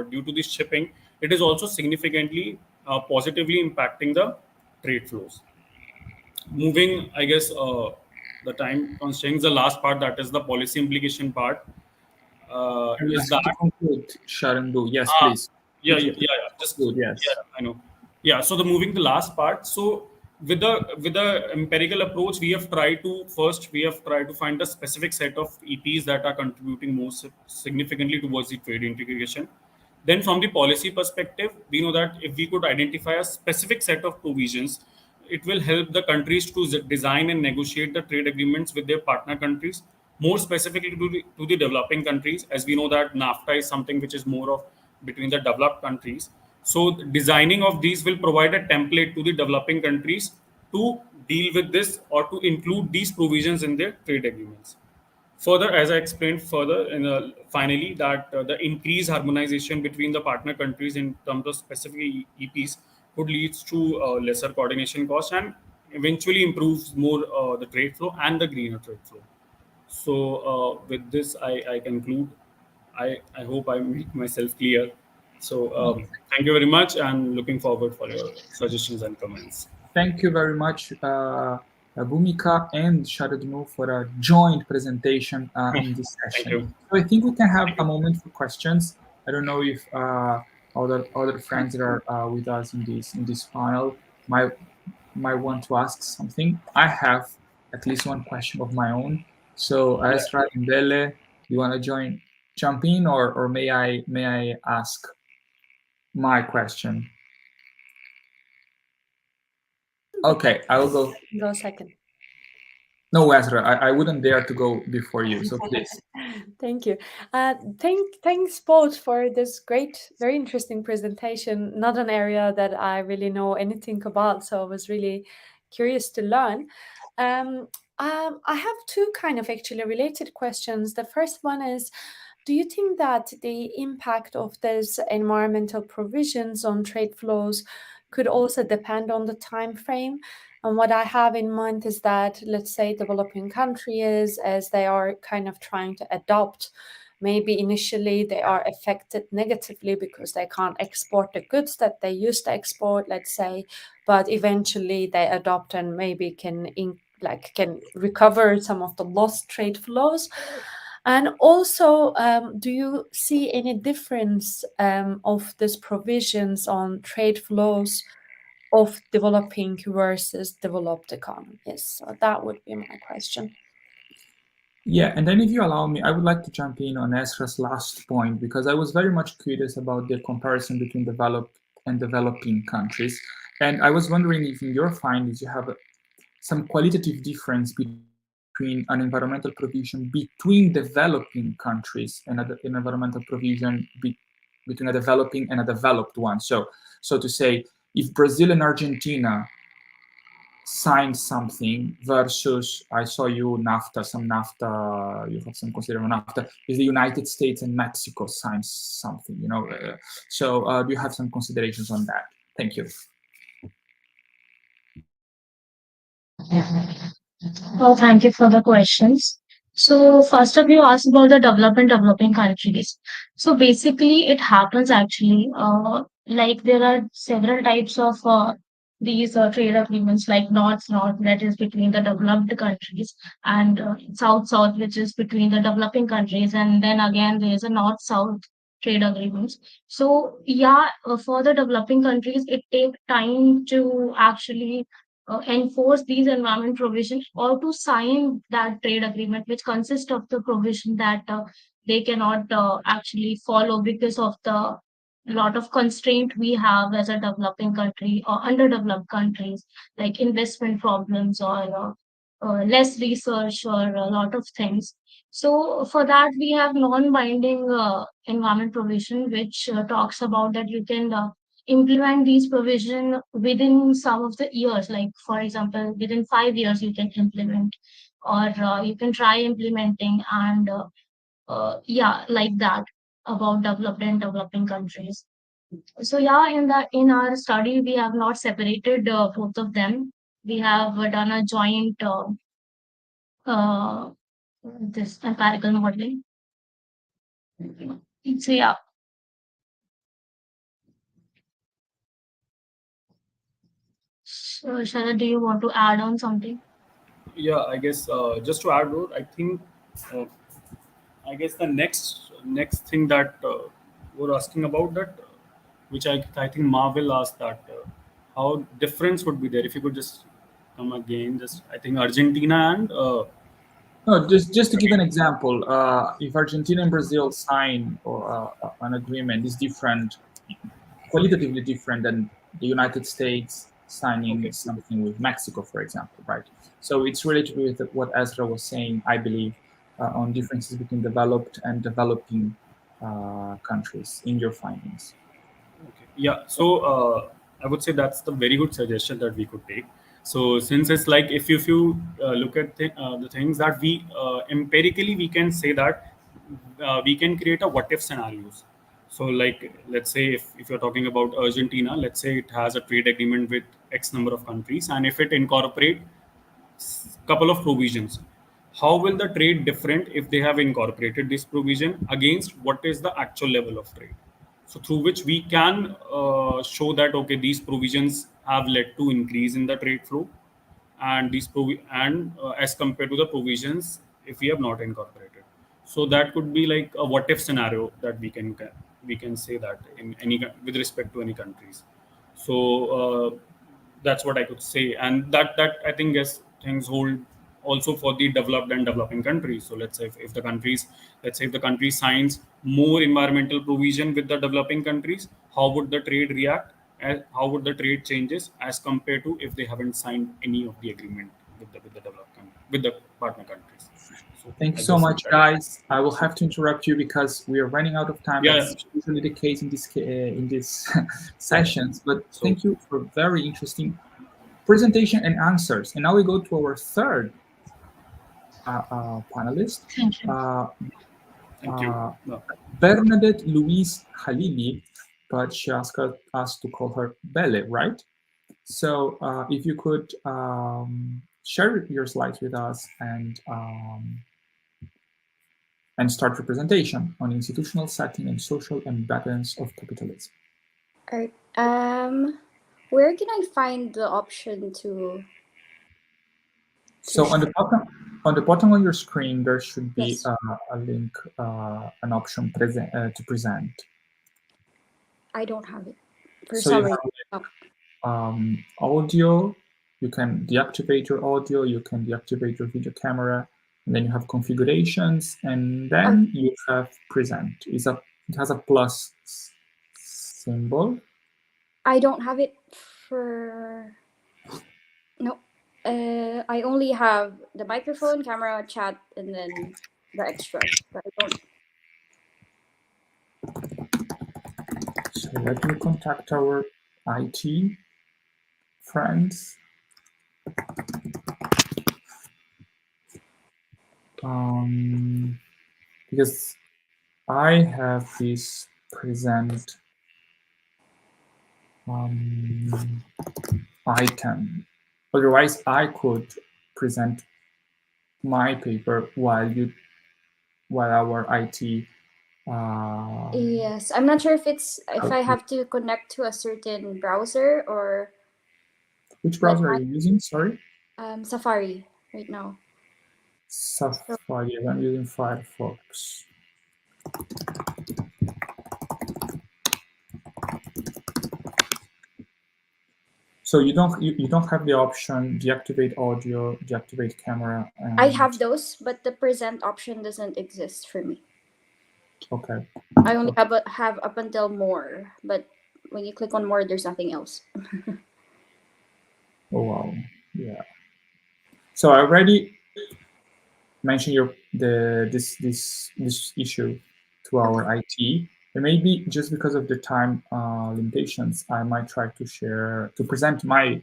due to the shipping, it is also significantly positively impacting the trade flows. Moving, I guess, the time constraints, the last part, that is the policy implication part. Is that to conclude, Sharon do? Yes, please. Yeah. Just good. Yes. Yeah, I know. Yeah. So the moving the last part. So with the empirical approach, we have tried to find a specific set of EPs that are contributing most significantly towards the trade integration. Then from the policy perspective, we know that if we could identify a specific set of provisions, it will help the countries to design and negotiate the trade agreements with their partner countries, more specifically to the developing countries, as we know that NAFTA is something which is more of between the developed countries. So designing of these will provide a template to the developing countries to deal with this or to include these provisions in their trade agreements. Further, as I explained further, finally, that the increased harmonization between the partner countries in terms of specific EPs could lead to lesser coordination costs and eventually improves more the trade flow and the greener trade flow. So with this, I conclude. I hope I make myself clear. So thank you very much, and looking forward for your suggestions and comments. Thank you very much, Bhumika and Sharadnu, for a joint presentation in this session. So I think we can have a moment for questions. I don't know if other friends that are with us in this panel might want to ask something. I have at least one question of my own. So Esra and Bele, you want to jump in, or may I ask my question? Okay, I will go. Go second. No, Ezra, I wouldn't dare to go before you. So please. Thank you. Thanks both for this great, very interesting presentation. Not an area that I really know anything about, so I was really curious to learn. I have two kind of actually related questions. The first one is, do you think that the impact of those environmental provisions on trade flows could also depend on the time frame? And what I have in mind is that, let's say, developing countries, as they are kind of trying to adopt, maybe initially they are affected negatively because they can't export the goods that they used to export, let's say, but eventually they adopt and maybe can recover some of the lost trade flows. And also, do you see any difference of these provisions on trade flows of developing versus developed economies? So that would be my question. Yeah, and then if you allow me, I would like to jump in on Ezra's last point, because I was very much curious about the comparison between developed and developing countries. And I was wondering if in your findings you have some qualitative difference between an environmental provision between developing countries and an environmental provision between a developing and a developed one. So to say, if Brazil and Argentina sign something versus, I saw you NAFTA, you have some consideration NAFTA, is the United States and Mexico signs something, you know. Do you have some considerations on that? Thank you. Well, thank you for the questions. So first of you asked about the developing countries. So basically it happens actually, like there are several types of these trade agreements, like North-North, that is between the developed countries, and South-South, which is between the developing countries, and then again there is a North-South trade agreements. So yeah, for the developing countries, it takes time to actually enforce these environment provisions or to sign that trade agreement, which consists of the provision that they cannot actually follow because of the lot of constraint we have as a developing country or underdeveloped countries, like investment problems or less research or a lot of things. So for that, we have non-binding environment provision, which talks about that you can implement these provision within some of the years, like for example within 5 years you can implement, or you can try implementing, and yeah, like that, about developed and developing countries. So yeah, in our study we have not separated both of them. We have done a joint uh, this empirical modeling. So yeah. So Sharad, do you want to add on something? Yeah, I guess just to add more, uh, I guess the next thing that we're asking about that, which I think Marvel asked that how difference would be there if you could just come again. Just I think Argentina and No, just to give an example, if Argentina and Brazil sign an agreement, is different, qualitatively different than the United States signing something with Mexico, for example, right? So it's related with what Ezra was saying, I believe, on differences between developed and developing countries in your findings. okay. Yeah, so I would say that's the very good suggestion that we could take. So since it's like if you look at the things that we empirically we can say that we can create a what if scenarios. So like let's say if you're talking about Argentina, let's say it has a trade agreement with X number of countries, and if it incorporate couple of provisions, how will the trade different if they have incorporated this provision against what is the actual level of trade, so through which we can show that okay, these provisions have led to increase in the trade flow, and as compared to the provisions if we have not incorporated. So that could be like a what if scenario that we can say that in with respect to any countries. So that's what I could say, and that I think yes, things hold also for the developed and developing countries. So let's say if the countries, let's say if the country signs more environmental provision with the developing countries, how would the trade react? And how would the trade changes as compared to if they haven't signed any of the agreement with the partner countries. So Thank you I so guess much, that- guys. I will have to interrupt you because we are running out of time. Yeah. That's usually the case in these sessions. But thank you for very interesting presentation and answers. And now we go to our third panelist. Thank you. Thank you. No. Bernadette Louise Halili, but she asked us to call her Belle, right? So if you could share your slides with us and start your presentation on institutional setting and social embeddings of capitalism. All right. Where can I find the option to? So on the bottom of your screen, there should be Yes. a link, an option to present. I don't have it for So some you reason. have audio. You can deactivate your audio. You can deactivate your video camera, and then you have configurations, and then you have present. It has a plus symbol. I don't have it for. No. I only have the microphone, camera, chat, and then the extras. But I don't. So let me contact our IT friends. Because I have this present item. Otherwise, I could present my paper while our IT. Yes, I'm not sure if I have to connect to a certain browser or. Which browser are you using? Sorry. Safari right now. Safari. I'm using Firefox. So you don't have the option deactivate audio, deactivate camera. I have those, but the present option doesn't exist for me. Okay. I only have up until more, but when you click on more, there's nothing else. Oh wow, yeah. So I already mentioned this issue to our IT. And maybe just because of the time limitations, I might try to present my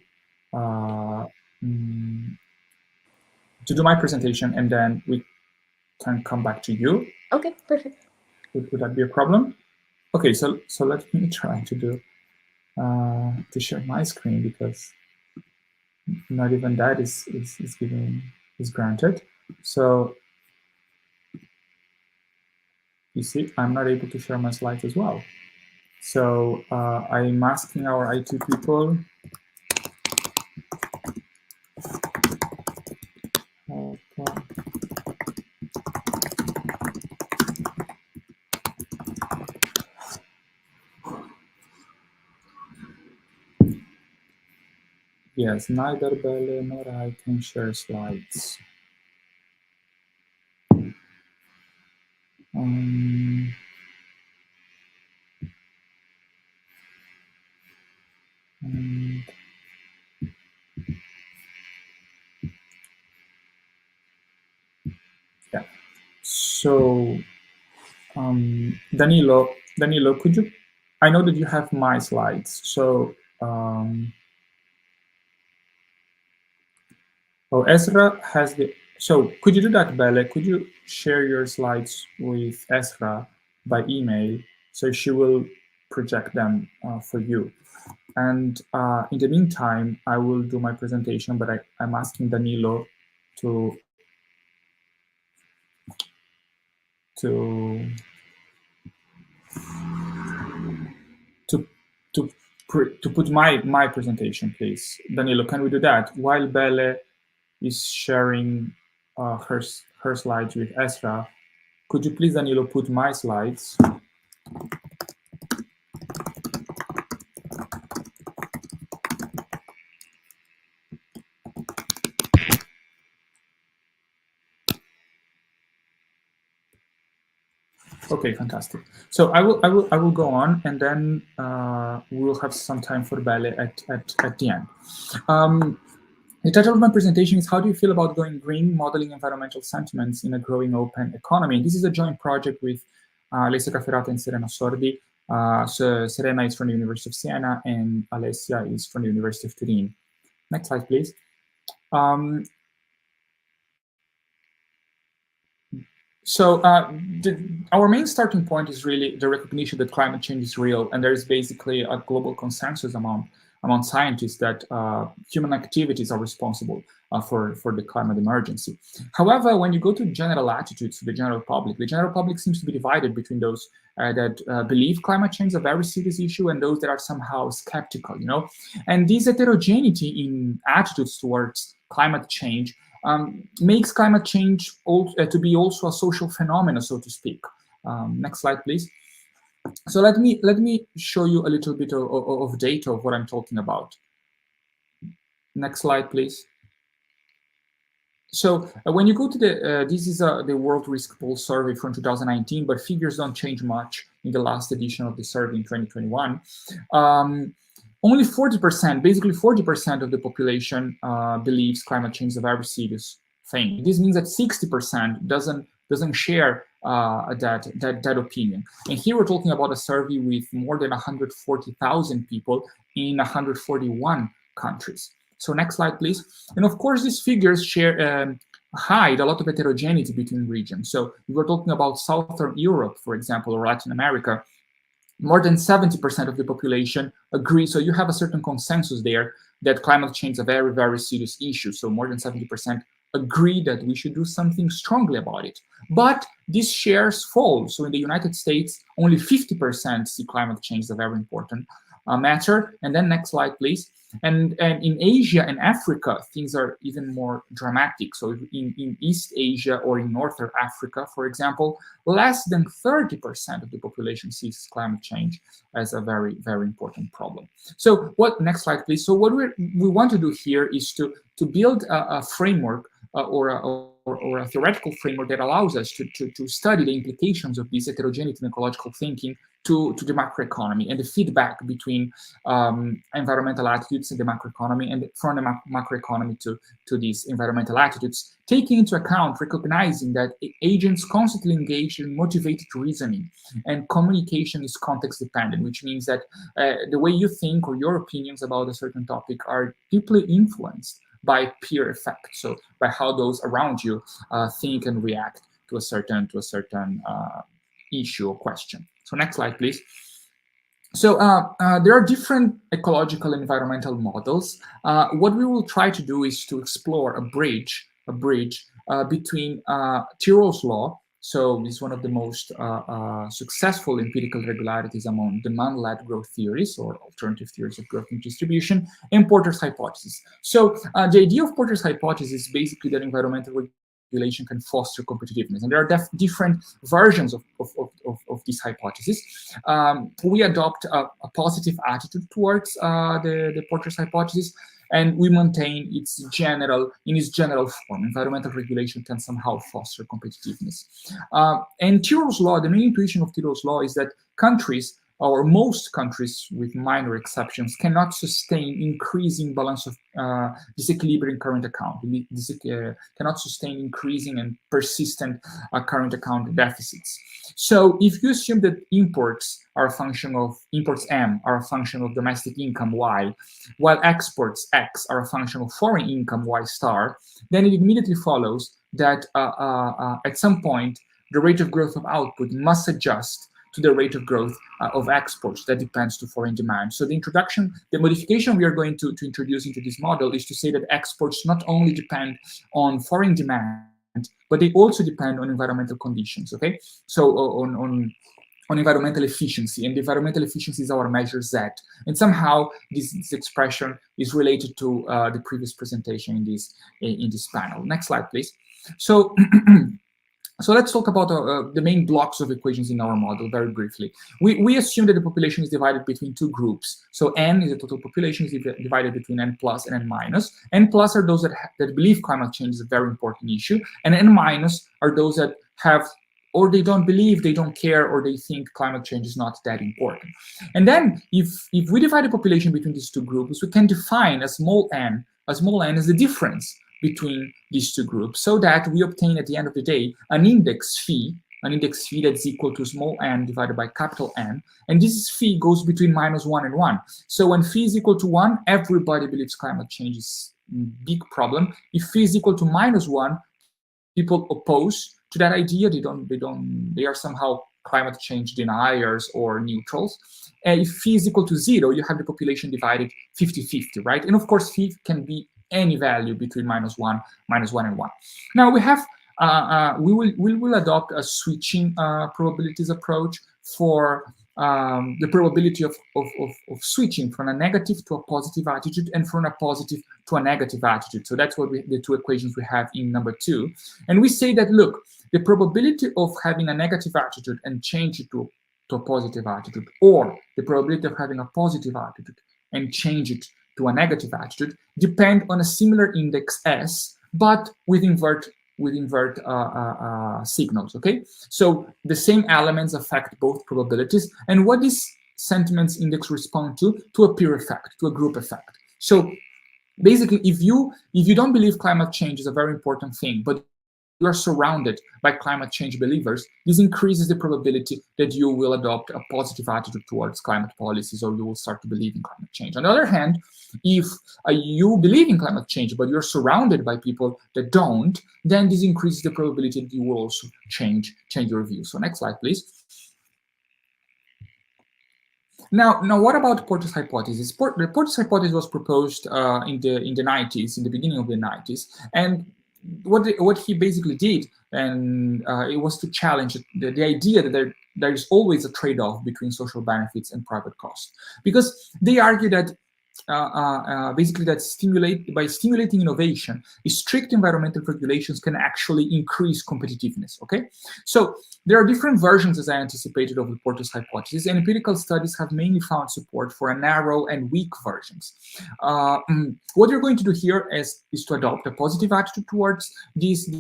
to do my presentation, and then we can come back to you. Okay, perfect. Would that be a problem? Okay, so let me try to do to share my screen, because not even that is granted. So you see, I'm not able to share my slides as well. So I'm asking our IT people. Yes, neither Belle nor I can share slides. And yeah. So Danilo, could you? I know that you have my slides. So Ezra has the. So could you do that, Belle? Could you share your slides with Ezra by email, so she will project them for you? And in the meantime, I will do my presentation, but I'm asking Danilo to put my presentation, please. Danilo, can we do that? While Belle is sharing her slides with Ezra, could you please, Danilo, put my slides? Okay, fantastic. So I will go on, and then we will have some time for Belle at the end. The title of my presentation is How do you feel about going green, modeling environmental sentiments in a growing open economy? And this is a joint project with Alessia Cafferata and Serena Sordi. So Serena is from the University of Siena and Alessia is from the University of Turin. Next slide, please. Our main starting point is really the recognition that climate change is real, and there is basically a global consensus among scientists that human activities are responsible for the climate emergency. However, when you go to general attitudes to the general public seems to be divided between those that believe climate change is a very serious issue and those that are somehow skeptical, you know? And this heterogeneity in attitudes towards climate change makes climate change to be also a social phenomenon, so to speak. Next slide, please. So let me show you a little bit of data of what I'm talking about. Next slide, please. So when you go to the, this is the World Risk Poll survey from 2019, but figures don't change much in the last edition of the survey in 2021. Only 40%, basically 40% of the population believes climate change is a very serious thing. This means that 60% doesn't share that opinion. And here we're talking about a survey with more than 140,000 people in 141 countries. So next slide, please. And of course, these figures hide a lot of heterogeneity between regions. So if we're talking about Southern Europe, for example, or Latin America, more than 70% of the population agree. So you have a certain consensus there that climate change is a very, very serious issue. So more than 70% agree that we should do something strongly about it. But these shares fall. So in the United States, only 50% see climate change as a very important matter. And then next slide, please. And in Asia and Africa, things are even more dramatic. So in East Asia or in Northern Africa, for example, less than 30% of the population sees climate change as a very, very important problem. So next slide, please. So what we want to do here is to build a framework or a theoretical framework that allows us to study the implications of this heterogeneity in ecological thinking to the macroeconomy and the feedback between environmental attitudes in the macroeconomy and from the macroeconomy to these environmental attitudes, taking into account, recognizing that agents constantly engage in motivated reasoning and communication is context dependent, which means that the way you think or your opinions about a certain topic are deeply influenced by peer effect, so by how those around you think and react to a certain issue or question. So next slide, please. So there are different ecological and environmental models. What we will try to do is to explore a bridge between Tirol's law. So it's one of the most successful empirical regularities among demand-led growth theories or alternative theories of growth and distribution, and Porter's hypothesis. So the idea of Porter's hypothesis is basically that environmental regulation can foster competitiveness. And there are different versions of this hypothesis. We adopt a positive attitude towards the Porter's hypothesis, and we maintain in its general form. Environmental regulation can somehow foster competitiveness. And Tirol's law, the main intuition of Tirol's law is that countries, or most countries with minor exceptions, cannot sustain increasing balance of disequilibrium in current account, cannot sustain increasing and persistent current account deficits. So if you assume that imports are a function of, imports M are a function of domestic income Y, while exports X are a function of foreign income Y star, then it immediately follows that at some point, the rate of growth of output must adjust to the rate of growth of exports that depends to foreign demand. So the modification we are going to introduce into this model is to say that exports not only depend on foreign demand, but they also depend on environmental conditions, okay? So on environmental efficiency, and the environmental efficiency is our measure Z. And somehow this expression is related to the previous presentation in this panel. Next slide, please. So So let's talk about the main blocks of equations in our model very briefly. We assume that the population is divided between two groups. So N is the total population, is divided between N plus and N minus. N plus are those that believe climate change is a very important issue, and N minus are those that have, or they don't believe, they don't care, or they think climate change is not that important. And then if we divide the population between these two groups, we can define a small n n as the difference between these two groups, so that we obtain at the end of the day an index phi that's equal to small n divided by capital N, and this phi goes between -1 and 1. So when phi is equal to 1, everybody believes climate change is a big problem. If phi is equal to -1, people oppose to that idea. They are somehow climate change deniers or neutrals. If phi is equal to 0, you have the population divided 50-50, right? And of course, phi can be any value between -1 and 1. Now we have we will adopt a switching probabilities approach for the probability of switching from a negative to a positive attitude and from a positive to a negative attitude. So that's what the two equations we have in number 2. And we say that, look, the probability of having a negative attitude and change it to a positive attitude, or the probability of having a positive attitude and change it to a negative attitude, depend on a similar index S, but with invert signals, okay? So the same elements affect both probabilities, and what this sentiments index respond to a peer effect, to a group effect. So basically, if you don't believe climate change is a very important thing, but you are surrounded by climate change believers, this increases the probability that you will adopt a positive attitude towards climate policies, or you will start to believe in climate change. On the other hand, if you believe in climate change, but you're surrounded by people that don't, then this increases the probability that you will also change your view. So next slide, please. Now, what about Porter's hypothesis? The Porter's hypothesis was proposed in the 90s, in the beginning of the 90s, and what he basically did, and it was to challenge the idea that there is always a trade-off between social benefits and private costs, because they argue that basically that by stimulating innovation, strict environmental regulations can actually increase competitiveness. Okay, so there are different versions, as I anticipated, of the Porter's hypothesis, and empirical studies have mainly found support for a narrow and weak versions. What you're going to do here is to adopt a positive attitude towards this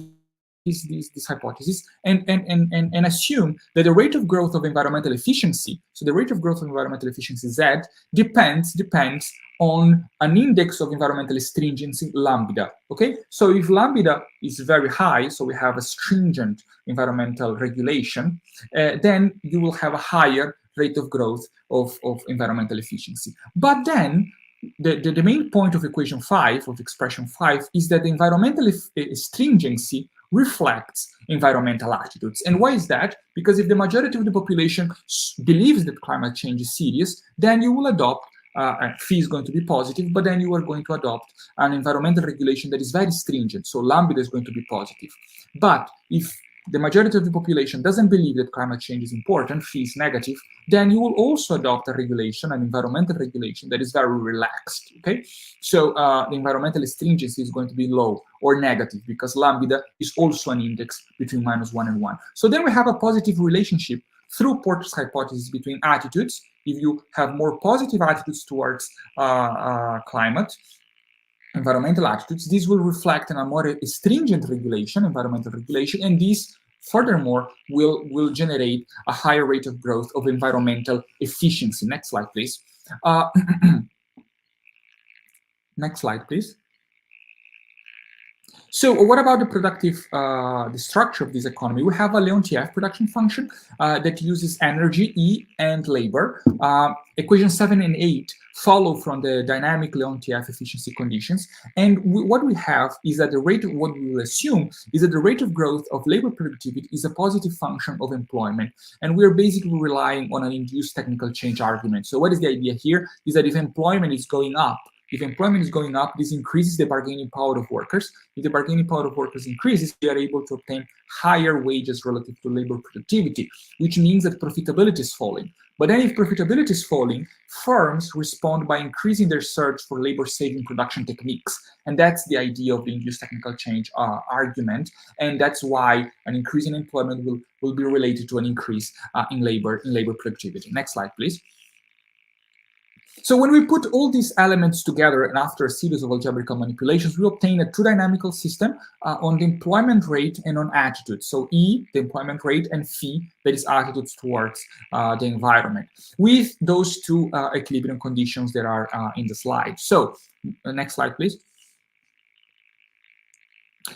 hypothesis and assume that the rate of growth of environmental efficiency, so the rate of growth of environmental efficiency Z, depends on an index of environmental stringency, lambda. Okay, so if lambda is very high, so we have a stringent environmental regulation, then you will have a higher rate of growth of environmental efficiency. But then the main point of equation 5, of expression 5, is that the environmental stringency reflects environmental attitudes. And why is that? Because if the majority of the population believes that climate change is serious, then you will adopt phi is going to be positive, but then you are going to adopt an environmental regulation that is very stringent, so lambda is going to be positive. But if the majority of the population doesn't believe that climate change is important, phi is negative, then you will also adopt a regulation, an environmental regulation that is very relaxed, okay? So the environmental stringency is going to be low or negative, because lambda is also an index between -1 and 1. So then we have a positive relationship through Porter's hypothesis between attitudes. If you have more positive attitudes towards climate, environmental attitudes, this will reflect in a more stringent regulation, environmental regulation, and this furthermore will generate a higher rate of growth of environmental efficiency. Next slide, please. Next slide, please. So what about the productive, the structure of this economy? We have a Leontief production function that uses energy, E, and labor. Equation 7 and 8 follow from the dynamic Leontief efficiency conditions. And what we have is that what we will assume is that the rate of growth of labor productivity is a positive function of employment. And we're basically relying on an induced technical change argument. So what is the idea here is that if employment is going up, this increases the bargaining power of workers. If the bargaining power of workers increases, we are able to obtain higher wages relative to labor productivity, which means that profitability is falling. But then if profitability is falling, firms respond by increasing their search for labor-saving production techniques. And that's the idea of the induced technical change argument. And that's why an increase in employment will be related to an increase in labor productivity. Next slide, please. So when we put all these elements together, and after a series of algebraical manipulations, we obtain a two-dynamical system on the employment rate and on attitudes. So E, the employment rate, and phi, that is attitudes towards the environment, with those two equilibrium conditions that are in the slide. So next slide, please.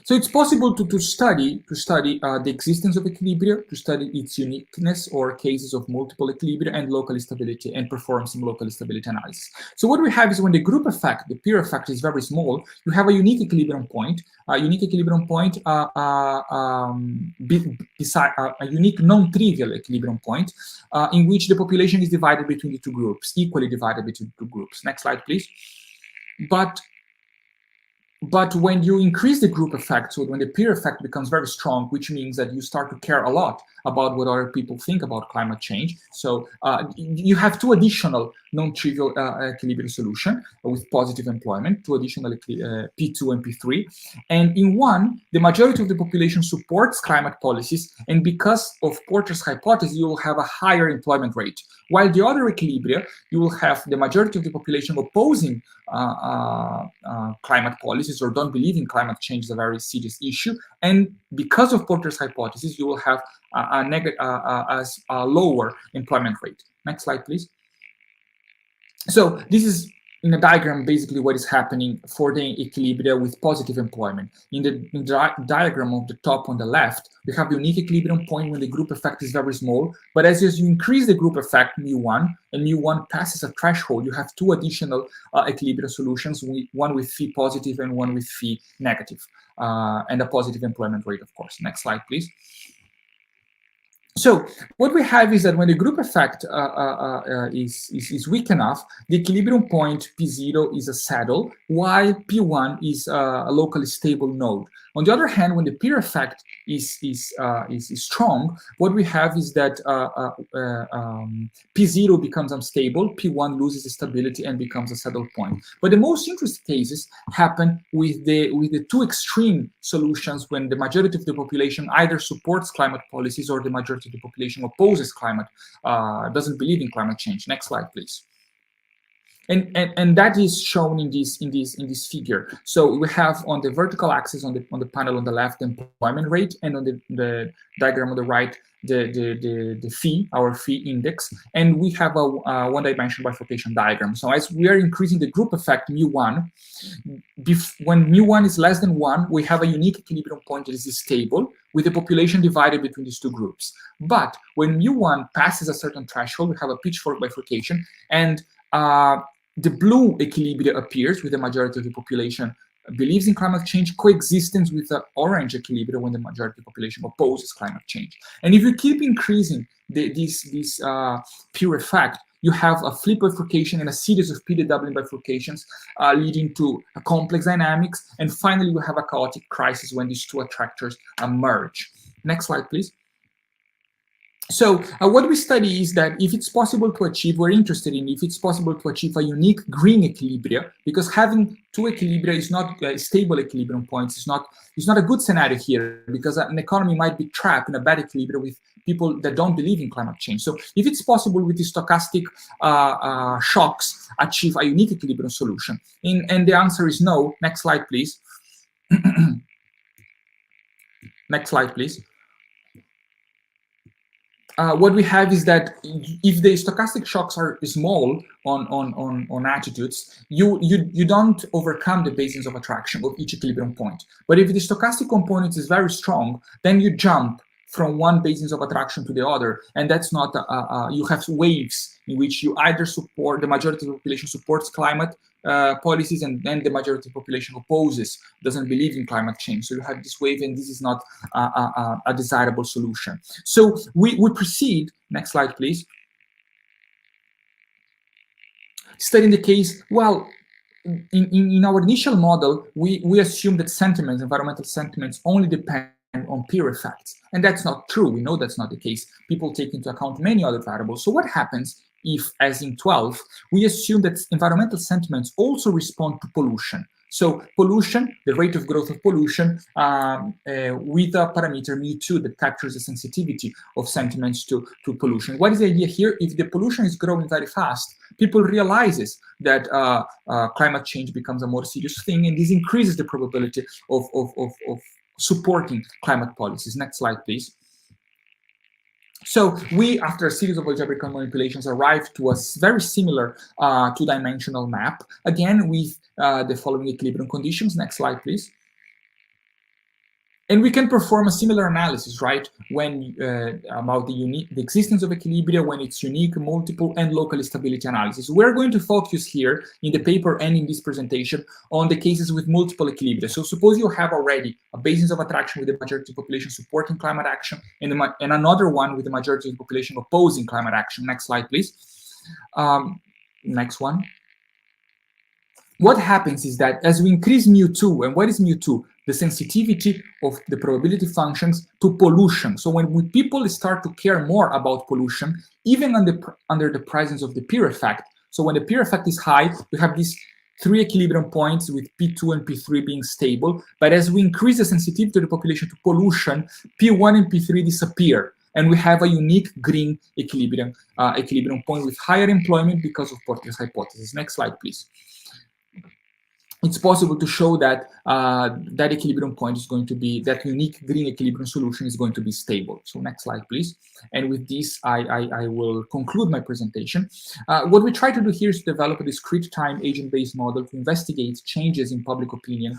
So it's possible to study the existence of equilibria, to study its uniqueness or cases of multiple equilibria and local stability, and perform some local stability analysis. So what we have is when the group effect, the peer effect, is very small, you have a unique equilibrium point, beside a unique non-trivial equilibrium point, in which the population is divided between the two groups, equally divided between the two groups. Next slide, please. But when you increase the group effect, so when the peer effect becomes very strong, which means that you start to care a lot about what other people think about climate change. So you have two additional non-trivial equilibrium solution with positive employment, two additional P2 and P3. And in one, the majority of the population supports climate policies. And because of Porter's hypothesis, you will have a higher employment rate. While the other equilibria, you will have the majority of the population opposing climate policies or don't believe in climate change is a very serious issue. And because of Porter's hypothesis, you will have a lower employment rate. Next slide, please. So this is in a diagram basically what is happening for the equilibria with positive employment. In the diagram of the top on the left, we have the unique equilibrium point when the group effect is very small. But as you increase the group effect, mu1, and mu1 passes a threshold, you have two additional equilibrium solutions, one with phi positive and one with phi negative, and a positive employment rate, of course. Next slide, please. So what we have is that when the group effect is weak enough, the equilibrium point P0 is a saddle, while P1 is a locally stable node. On the other hand, when the peer effect is strong, what we have is that P0 becomes unstable, P1 loses stability and becomes a saddle point. But the most interesting cases happen with the two extreme solutions when the majority of the population either supports climate policies or the majority of the population opposes climate, doesn't believe in climate change. Next slide, please. And that is shown in this figure. So we have on the vertical axis on the panel on the left the employment rate, and on the diagram on the right the phi, our phi index, and we have a one-dimensional bifurcation diagram. So as we are increasing the group effect mu1, when mu1 is less than 1, we have a unique equilibrium point that is stable with the population divided between these two groups. But when mu1 passes a certain threshold, we have a pitchfork bifurcation, and the blue equilibria appears with the majority of the population believes in climate change, coexistence with the orange equilibria when the majority of the population opposes climate change. And if you keep increasing this peer effect, you have a flip bifurcation and a series of p doubling bifurcations leading to a complex dynamics. And finally, we have a chaotic crisis when these two attractors merge. Next slide, please. So what we study is that if it's possible to achieve, we're interested in if it's possible to achieve a unique green equilibria, because having two equilibria is not stable equilibrium points. It's not a good scenario here, because an economy might be trapped in a bad equilibrium with people that don't believe in climate change. So if it's possible with the stochastic shocks achieve a unique equilibrium solution, and the answer is no. Next slide, please. Next slide, please. What we have is that if the stochastic shocks are small on attitudes, you don't overcome the basins of attraction of each equilibrium point. But if the stochastic component is very strong, then you jump from one basis of attraction to the other, and that's not you have waves in which you either support, the majority of the population supports climate policies, and then the majority of the population opposes, doesn't believe in climate change. So you have this wave, and this is not a desirable solution. So we proceed. Next slide, please. Studying the case, well, in our initial model, we assume that sentiments, environmental sentiments, only depend on peer effects. And that's not true. We know that's not the case. People take into account many other variables. So what happens if, as in 12, we assume that environmental sentiments also respond to pollution? So pollution, the rate of growth of pollution, with a parameter mu2 that captures the sensitivity of sentiments to pollution. What is the idea here? If the pollution is growing very fast, people realizes that climate change becomes a more serious thing, and this increases the probability of supporting climate policies. Next slide, please. So we, after a series of algebraic manipulations, arrived to a very similar two-dimensional map, again with the following equilibrium conditions. Next slide, please. And we can perform a similar analysis, right? When about the existence of equilibria, when it's unique, multiple, and local stability analysis. We're going to focus here in the paper and in this presentation on the cases with multiple equilibria. So suppose you have already a basis of attraction with the majority of the population supporting climate action, and another one with the majority of the population opposing climate action. Next slide, please. Next one. What happens is that as we increase mu2, and what is mu2? The sensitivity of the probability functions to pollution. So when people start to care more about pollution, even under the presence of the peer effect, so when the peer effect is high, we have these 3 equilibrium points with P2 and P3 being stable. But as we increase the sensitivity of the population to pollution, P1 and P3 disappear. And we have a unique green equilibrium point with higher employment because of Porter's hypothesis. Next slide, please. It's possible to show that that equilibrium point is going to be, that unique green equilibrium solution is going to be stable. So next slide, please. And with this, I will conclude my presentation. What we try to do here is to develop a discrete time agent-based model to investigate changes in public opinion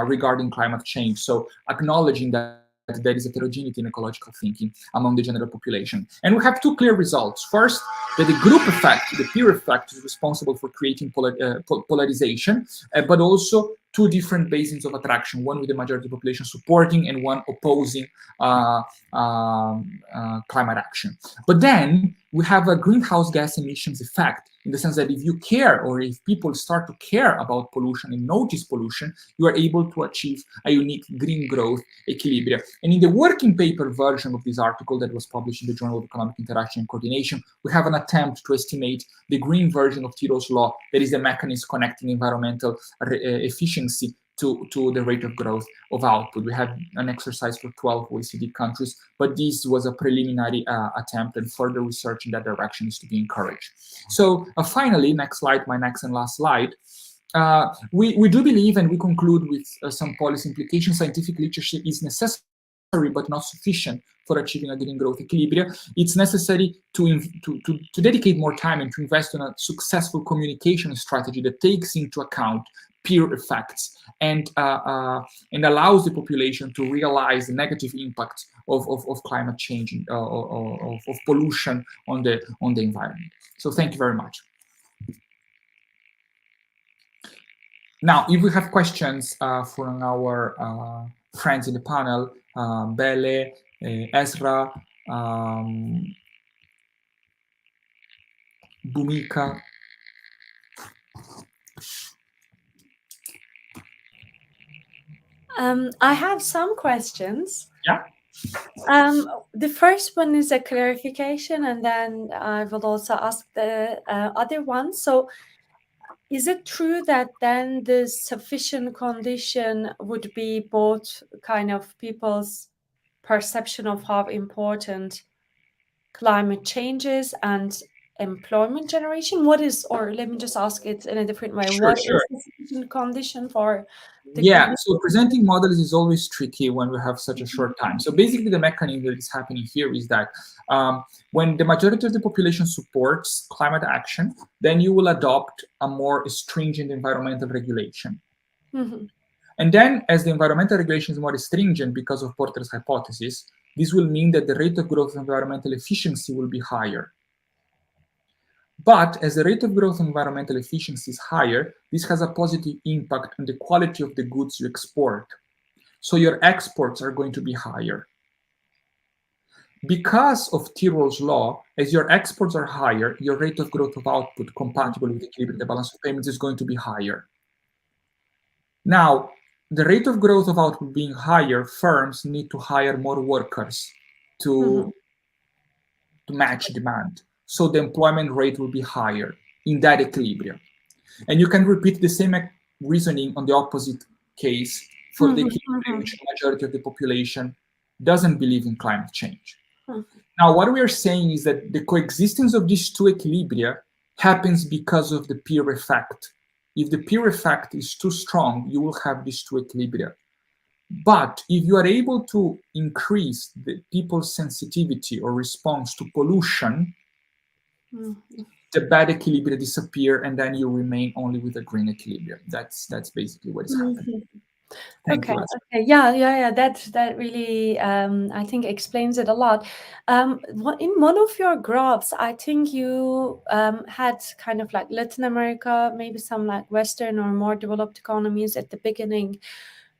regarding climate change. So acknowledging that there is heterogeneity in ecological thinking among the general population. And we have 2 clear results. First, that the group effect, the peer effect, is responsible for creating polarization, but also 2 different basins of attraction, one with the majority of the population supporting and one opposing climate action. But then we have a greenhouse gas emissions effect, in the sense that if you care, or if people start to care about pollution and notice pollution, you are able to achieve a unique green growth equilibrium. And in the working paper version of this article that was published in the Journal of Economic Interaction and Coordination, we have an attempt to estimate the green version of Tirol's law, that is the mechanism connecting environmental efficiency to the rate of growth of output. We had an exercise for 12 OECD countries, but this was a preliminary attempt, and further research in that direction is to be encouraged. So finally, next slide, my next and last slide. We do believe, and we conclude with some policy implications, scientific literature is necessary but not sufficient for achieving a green growth equilibrium. It's necessary to dedicate more time and to invest in a successful communication strategy that takes into account peer effects and allows the population to realize the negative impact of climate change, of pollution on the environment. So thank you very much. Now, if we have questions from our friends in the panel, Bele, Ezra, Bhumika. I have some questions. Yeah. The first one is a clarification, and then I will also ask the other one. So is it true that then the sufficient condition would be both kind of people's perception of how important climate change is and employment generation? What is, or let me just ask it in a different way, Sure, what sure. is the sufficient condition for the Yeah, so presenting models is always tricky when we have such a short time. So basically the mechanism that is happening here is that when the majority of the population supports climate action, then you will adopt a more stringent environmental regulation. Mm-hmm. And then as the environmental regulation is more stringent because of Porter's hypothesis, this will mean that the rate of growth of environmental efficiency will be higher. But as the rate of growth of environmental efficiency is higher, this has a positive impact on the quality of the goods you export. So your exports are going to be higher. Because of Tirol's law, as your exports are higher, your rate of growth of output compatible with equilibrium, the balance of payments, is going to be higher. Now, the rate of growth of output being higher, firms need to hire more workers to match demand. So the employment rate will be higher in that equilibrium. And you can repeat the same reasoning on the opposite case for the equilibrium in which the majority of the population doesn't believe in climate change. Now, what we are saying is that the coexistence of these 2 equilibria happens because of the peer effect. If the peer effect is too strong, you will have these 2 equilibria. But if you are able to increase the people's sensitivity or response to pollution, the bad equilibria disappear, and then you remain only with a green equilibrium. That's basically what is happening. Thank Okay. you. Okay. Yeah. That really, I think, explains it a lot. In one of your graphs, I think you had kind of like Latin America, maybe some like Western or more developed economies at the beginning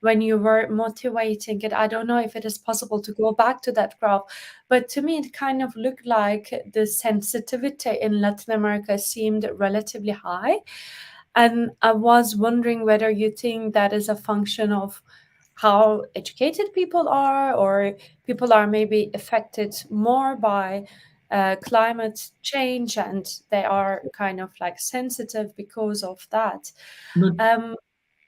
when you were motivating it. I don't know if it is possible to go back to that graph, but to me, it kind of looked like the sensitivity in Latin America seemed relatively high. And I was wondering whether you think that is a function of how educated people are, or people are maybe affected more by climate change and they are kind of like sensitive because of that. No,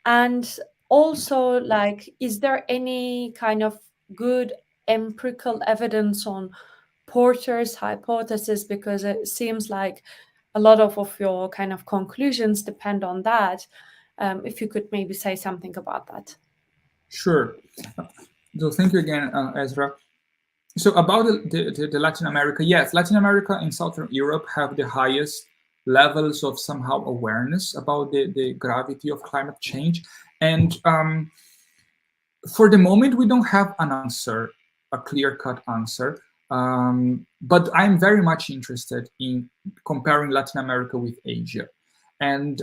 And also, like, is there any kind of good empirical evidence on Porter's hypothesis? Because it seems like a lot of your kind of conclusions depend on that. If you could maybe say something about that. sure. So thank you again, Ezra. So about the Latin America, yes, Latin America and Southern Europe have the highest levels of somehow awareness about the gravity of climate change. And for the moment, we don't have an answer, a clear-cut answer. But I'm very much interested in comparing Latin America with Asia. And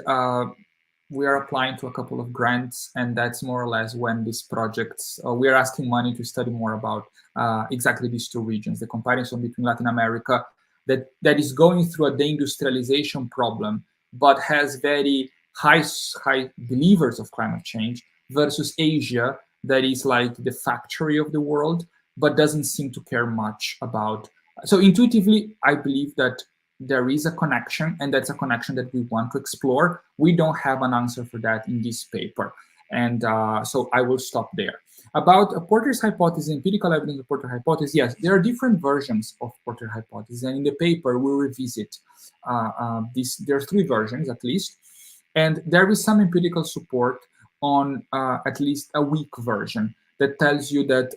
we are applying to a couple of grants, and that's more or less when these projects, we are asking money to study more about exactly these two regions, the comparison between Latin America that is going through a deindustrialization problem, but has very high believers of climate change, versus Asia, that is like the factory of the world, but doesn't seem to care much about. So intuitively, I believe that there is a connection, and that's a connection that we want to explore. We don't have an answer for that in this paper. And so I will stop there. About Porter's hypothesis, empirical evidence of Porter's hypothesis, yes, there are different versions of Porter's hypothesis. And in the paper, we'll revisit this. There are three versions at least. And there is some empirical support on at least a weak version that tells you that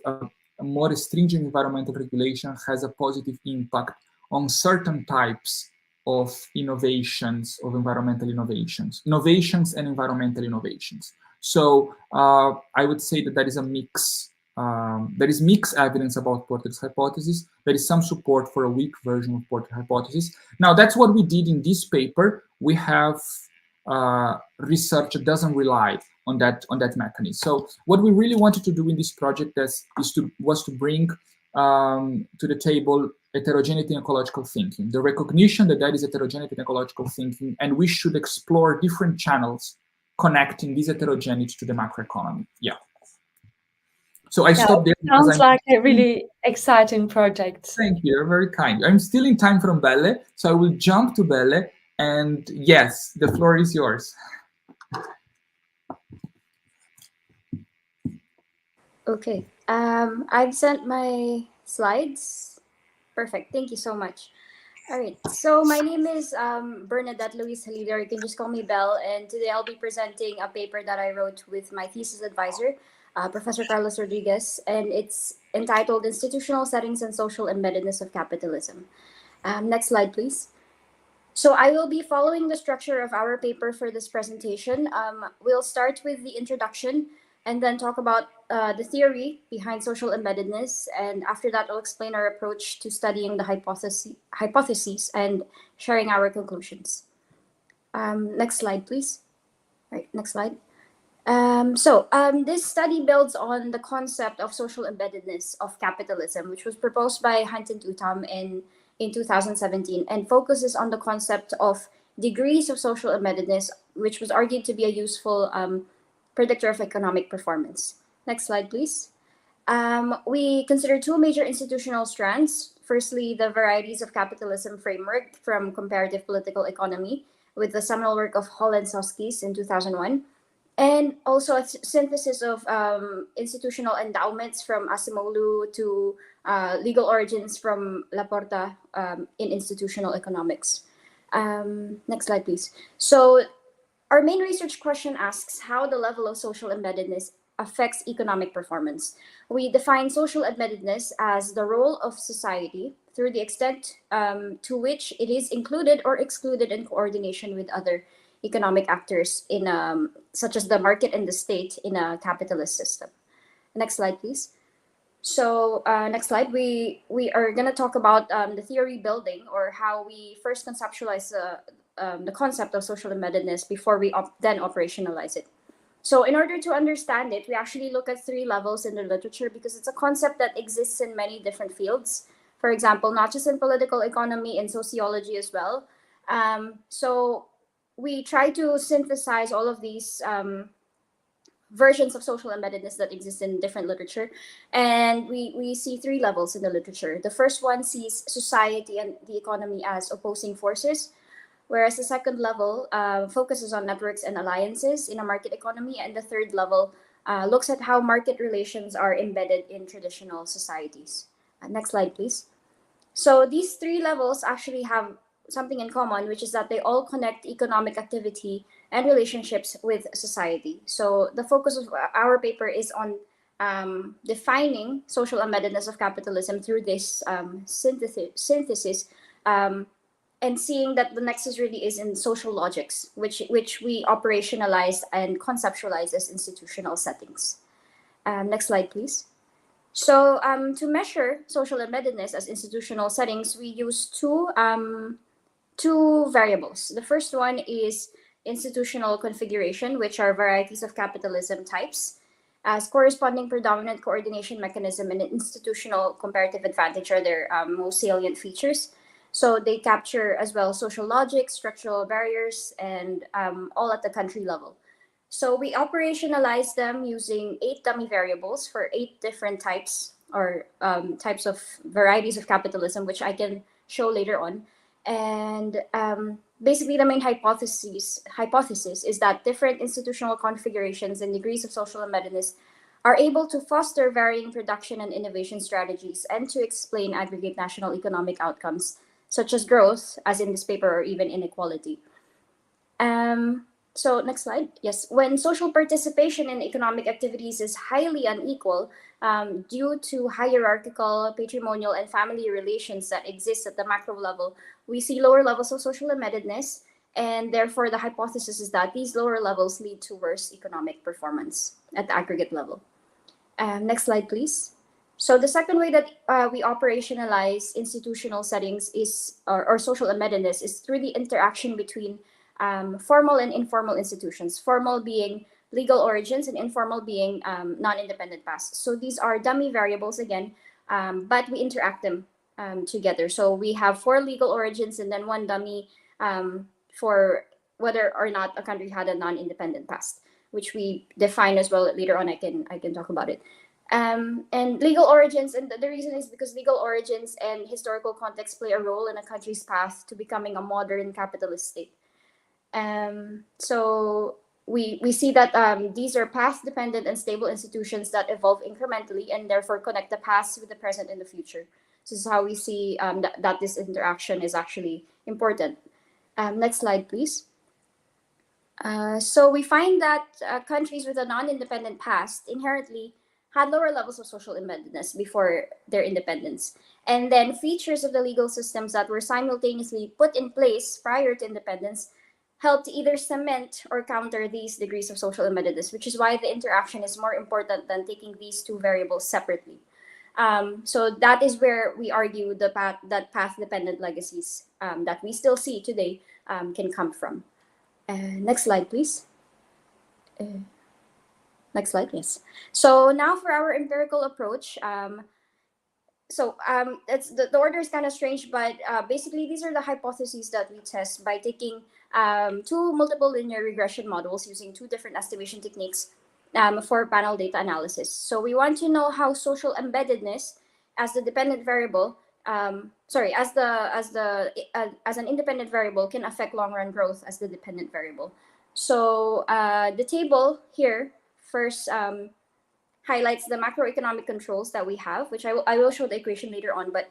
a more stringent environmental regulation has a positive impact on certain types of innovations, of environmental innovations and environmental innovations. So I would say that there is a mix. There is mixed evidence about Porter's hypothesis. There is some support for a weak version of Porter's hypothesis. Now, that's what we did in this paper. We have research that doesn't rely on that mechanism. So what we really wanted to do in this project was to bring to the table heterogeneity in ecological thinking, the recognition that there is heterogeneity in ecological thinking, and we should explore different channels connecting this heterogeneity to the macroeconomy. Yeah. So I stopped there. Sounds like a really exciting project. Thank you. You're very kind. I'm still in time from Belle, so I will jump to Belle. And yes, the floor is yours. Okay. I've sent my slides. Perfect. Thank you so much. All right. So my name is Bernadette Louise Halida. You can just call me Belle. And today I'll be presenting a paper that I wrote with my thesis advisor, Professor Carlos Rodriguez, and it's entitled Institutional Settings and Social Embeddedness of Capitalism. Next slide, please. So I will be following the structure of our paper for this presentation. We'll start with the introduction and then talk about the theory behind social embeddedness. And after that, I'll explain our approach to studying the hypotheses and sharing our conclusions. Next slide, please. All right, next slide. This study builds on the concept of social embeddedness of capitalism, which was proposed by Hunt and Utham in 2017, and focuses on the concept of degrees of social embeddedness, which was argued to be a useful predictor of economic performance. Next slide, please. We consider two major institutional strands. Firstly, the varieties of capitalism framework from comparative political economy, with the seminal work of Hall and Soskis in 2001. And also a synthesis of institutional endowments from Asimoglu to legal origins from Laporta in institutional economics. Next slide, please. So our main research question asks how the level of social embeddedness affects economic performance. We define social embeddedness as the role of society through the extent to which it is included or excluded in coordination with other economic actors in such as the market and the state in a capitalist system. Next slide, please. So next slide, we are going to talk about the theory building, or how we first conceptualize the concept of social embeddedness before we then operationalize it. So in order to understand it, we actually look at 3 levels in the literature, because it's a concept that exists in many different fields. For example, not just in political economy, in sociology as well. So we try to synthesize all of these versions of social embeddedness that exist in different literature. And we see 3 levels in the literature. The first one sees society and the economy as opposing forces, whereas the second level focuses on networks and alliances in a market economy. And the third level looks at how market relations are embedded in traditional societies. Next slide, please. So these 3 levels actually have something in common, which is that they all connect economic activity and relationships with society. So the focus of our paper is on defining social embeddedness of capitalism through this synthesis, and seeing that the nexus really is in social logics, which we operationalize and conceptualize as institutional settings. Next slide, please. So to measure social embeddedness as institutional settings, we use two variables. The first one is institutional configuration, which are varieties of capitalism types, as corresponding predominant coordination mechanism and institutional comparative advantage are their most salient features. So they capture as well social logic, structural barriers, and all at the country level. So we operationalize them using 8 dummy variables for 8 different types, or types of varieties of capitalism, which I can show later on. And basically the main hypothesis is that different institutional configurations and degrees of social embeddedness are able to foster varying production and innovation strategies, and to explain aggregate national economic outcomes, such as growth, as in this paper, or even inequality. So next slide. Yes, when social participation in economic activities is highly unequal due to hierarchical, patrimonial, and family relations that exist at the macro level, we see lower levels of social embeddedness, and therefore the hypothesis is that these lower levels lead to worse economic performance at the aggregate level. Next slide, please. So the second way that we operationalize institutional settings is, or social embeddedness, is through the interaction between formal and informal institutions, formal being legal origins and informal being non-independent past. So these are dummy variables again, but we interact them together. So we have 4 legal origins and then 1 dummy for whether or not a country had a non-independent past, which we define as well later on. I can talk about it. And legal origins, and the reason is because legal origins and historical context play a role in a country's path to becoming a modern capitalist state. So we see that these are path-dependent and stable institutions that evolve incrementally and therefore connect the past with the present and the future. This is how we see that this interaction is actually important. Next slide, please. So we find that countries with a non-independent past inherently had lower levels of social embeddedness before their independence. And then features of the legal systems that were simultaneously put in place prior to independence helped either cement or counter these degrees of social embeddedness, which is why the interaction is more important than taking these 2 variables separately. So that is where we argue that path-dependent legacies that we still see today can come from. Next slide, please. Next slide, yes. So now for our empirical approach. It's the order is kind of strange, but basically these are the hypotheses that we test by taking 2 multiple linear regression models using 2 different estimation techniques for panel data analysis. So we want to know how social embeddedness as the dependent variable, as an independent variable can affect long-run growth as the dependent variable. So the table here first highlights the macroeconomic controls that we have, which I will show the equation later on, but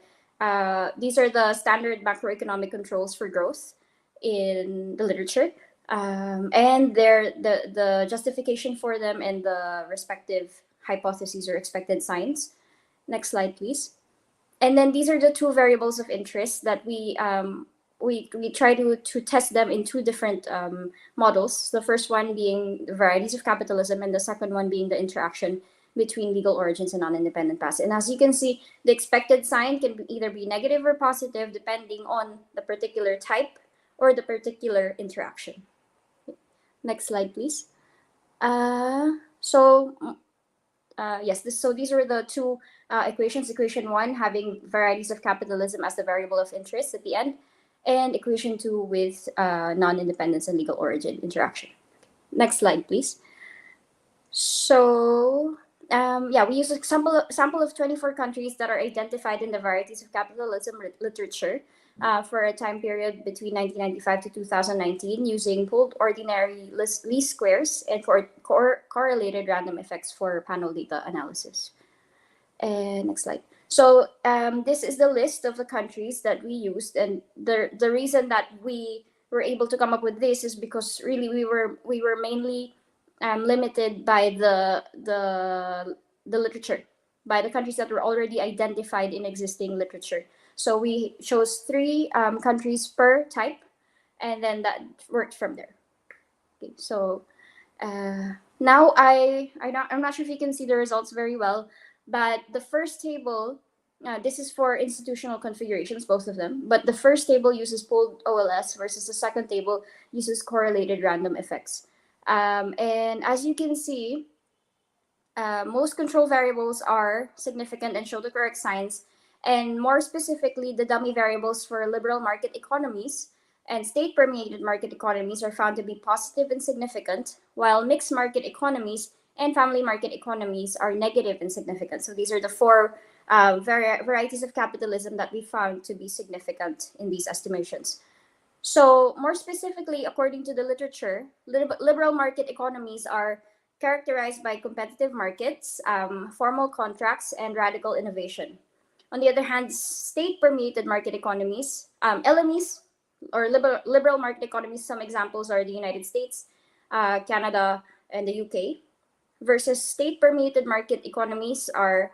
these are the standard macroeconomic controls for growth in the literature, and the justification for them and the respective hypotheses or expected signs. Next slide, please. And then these are the 2 variables of interest that we we try to test them in two different models. The first one being the varieties of capitalism, and the second one being the interaction between legal origins and non-independent past. And as you can see, the expected sign can either be negative or positive depending on the particular type or the particular interaction. Next slide, please. So these are the two equations. Equation 1 having varieties of capitalism as the variable of interest at the end, and equation 2 with non-independence and legal origin interaction. Next slide, please. So we use a sample of 24 countries that are identified in the varieties of capitalism literature for a time period between 1995 to 2019 using pooled ordinary least squares and for correlated random effects for panel data analysis. And next slide. So this is the list of the countries that we used, and the reason that we were able to come up with this is because really we were mainly limited by the literature, by the countries that were already identified in existing literature. So we chose 3 countries per type, and then that worked from there. Okay, so now I'm not sure if you can see the results very well, but the first table, this is for institutional configurations, both of them. But the first table uses pooled OLS versus the second table uses correlated random effects. And as you can see, most control variables are significant and show the correct signs. And more specifically, the dummy variables for liberal market economies and state-permeated market economies are found to be positive and significant, while mixed market economies and family market economies are negative and significant. So these are the 4 varieties of capitalism that we found to be significant in these estimations. So more specifically, according to the literature, liberal market economies are characterized by competitive markets, formal contracts, and radical innovation. On the other hand, state-permeated market economies, LMEs, or liberal market economies, some examples are the United States, Canada, and the UK, versus state-permeated market economies are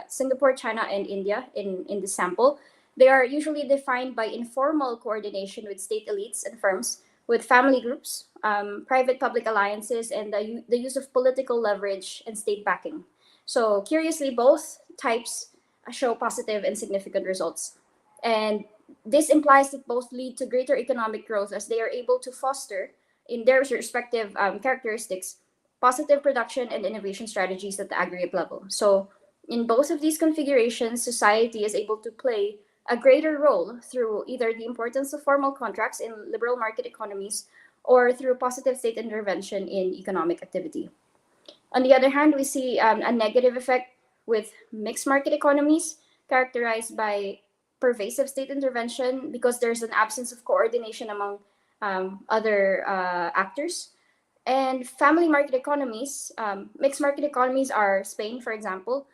Singapore, China, and India in the sample. They are usually defined by informal coordination with state elites and firms, with family groups, private-public alliances, and the use of political leverage and state backing. So curiously, both types show positive and significant results. And this implies that both lead to greater economic growth as they are able to foster, in their respective characteristics, positive production and innovation strategies at the aggregate level. So in both of these configurations, society is able to play a greater role through either the importance of formal contracts in liberal market economies or through positive state intervention in economic activity. On the other hand, we see a negative effect with mixed market economies characterized by pervasive state intervention because there's an absence of coordination among other actors. And family market economies, mixed market economies are Spain, for example,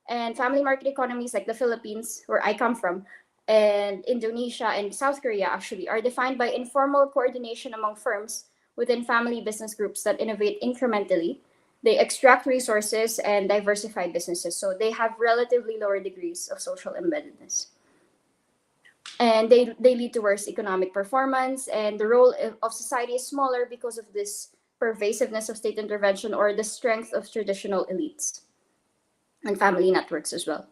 and family market economies like the Philippines, where I come from, and Indonesia and South Korea actually are defined by informal coordination among firms within family business groups that innovate incrementally. They extract resources and diversify businesses, so they have relatively lower degrees of social embeddedness. And they lead to worse economic performance, and the role of society is smaller because of this pervasiveness of state intervention or the strength of traditional elites and family networks as well.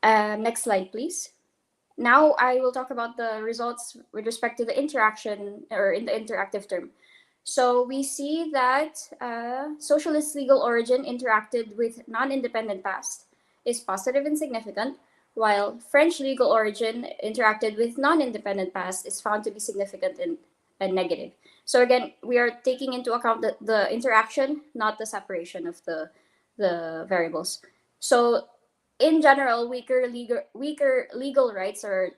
Next slide, please. Now I will talk about the results with respect to the interaction, or in the interactive term. So we see that socialist legal origin interacted with non-independent past is positive and significant, while French legal origin interacted with non-independent past is found to be significant and negative. So again, we are taking into account the interaction, not the separation of the variables. So in general, weaker legal rights are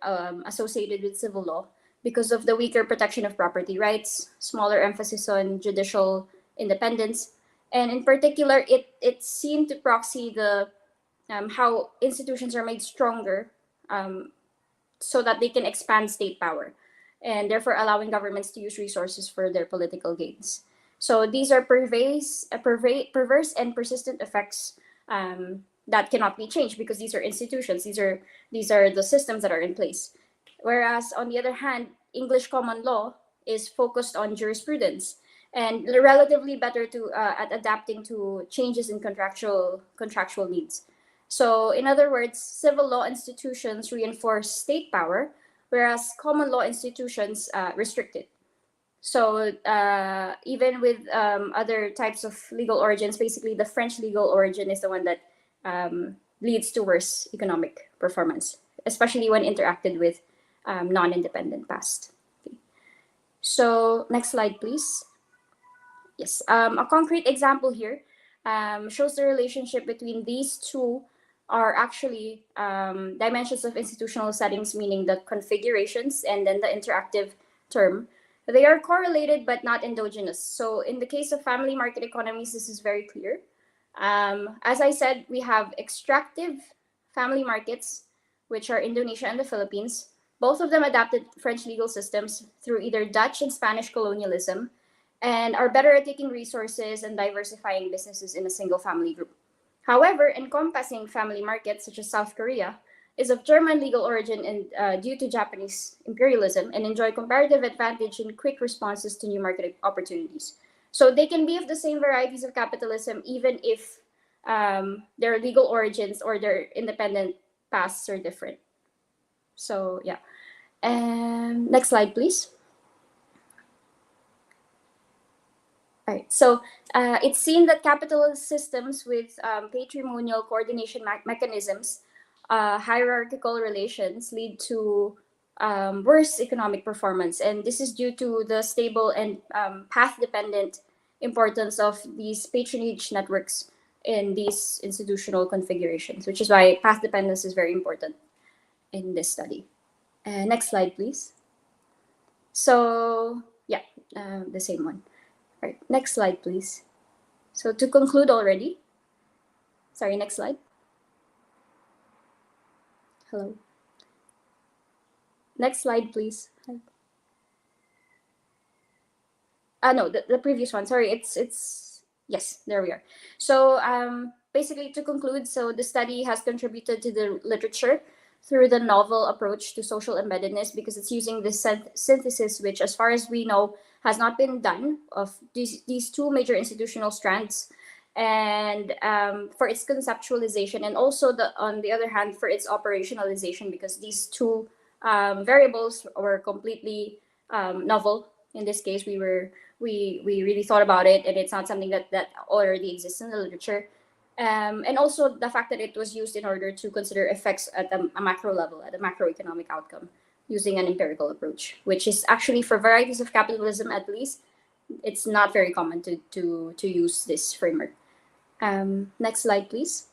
associated with civil law because of the weaker protection of property rights, smaller emphasis on judicial independence, and in particular, it's seen to proxy the how institutions are made stronger so that they can expand state power, and therefore allowing governments to use resources for their political gains. So these are perverse and persistent effects that cannot be changed because these are institutions. These are the systems that are in place. Whereas on the other hand, English common law is focused on jurisprudence and relatively better at adapting to changes in contractual needs. So in other words, civil law institutions reinforce state power, whereas common law institutions restrict it. So even with other types of legal origins, basically the French legal origin is the one that leads to worse economic performance, especially when interacted with non-independent past. Okay. So next slide, please. Yes, a concrete example here shows the relationship between these two are actually dimensions of institutional settings, meaning the configurations and then the interactive term. They are correlated but not endogenous. So in the case of family market economies, this is very clear. As I said, we have extractive family markets, which are Indonesia and the Philippines. Both of them adapted French legal systems through either Dutch and Spanish colonialism and are better at taking resources and diversifying businesses in a single family group. However, encompassing family markets such as South Korea is of German legal origin and due to Japanese imperialism and enjoy comparative advantage in quick responses to new market opportunities. So they can be of the same varieties of capitalism even if their legal origins or their independent pasts are different. So yeah. And next slide, please. All right, so it's seen that capitalist systems with patrimonial coordination mechanisms, hierarchical relations lead to worse economic performance. And this is due to the stable and path-dependent importance of these patronage networks in these institutional configurations, which is why path dependence is very important in this study. Next slide, please. So yeah, the same one. All right, next slide, please. So to conclude already, sorry, next slide. Hello. Next slide, please. No, the previous one. Sorry, it's yes, there we are. So basically to conclude, so the study has contributed to the literature through the novel approach to social embeddedness because it's using this synthesis, which as far as we know, has not been done of these two major institutional strands, and for its conceptualization, and also on the other hand for its operationalization, because these two variables were completely novel. In this case, we really thought about it, and it's not something that already exists in the literature. And also the fact that it was used in order to consider effects at a macro level, at a macroeconomic outcome, using an empirical approach, which is actually for varieties of capitalism, at least, it's not very common to use this framework. Next slide, please.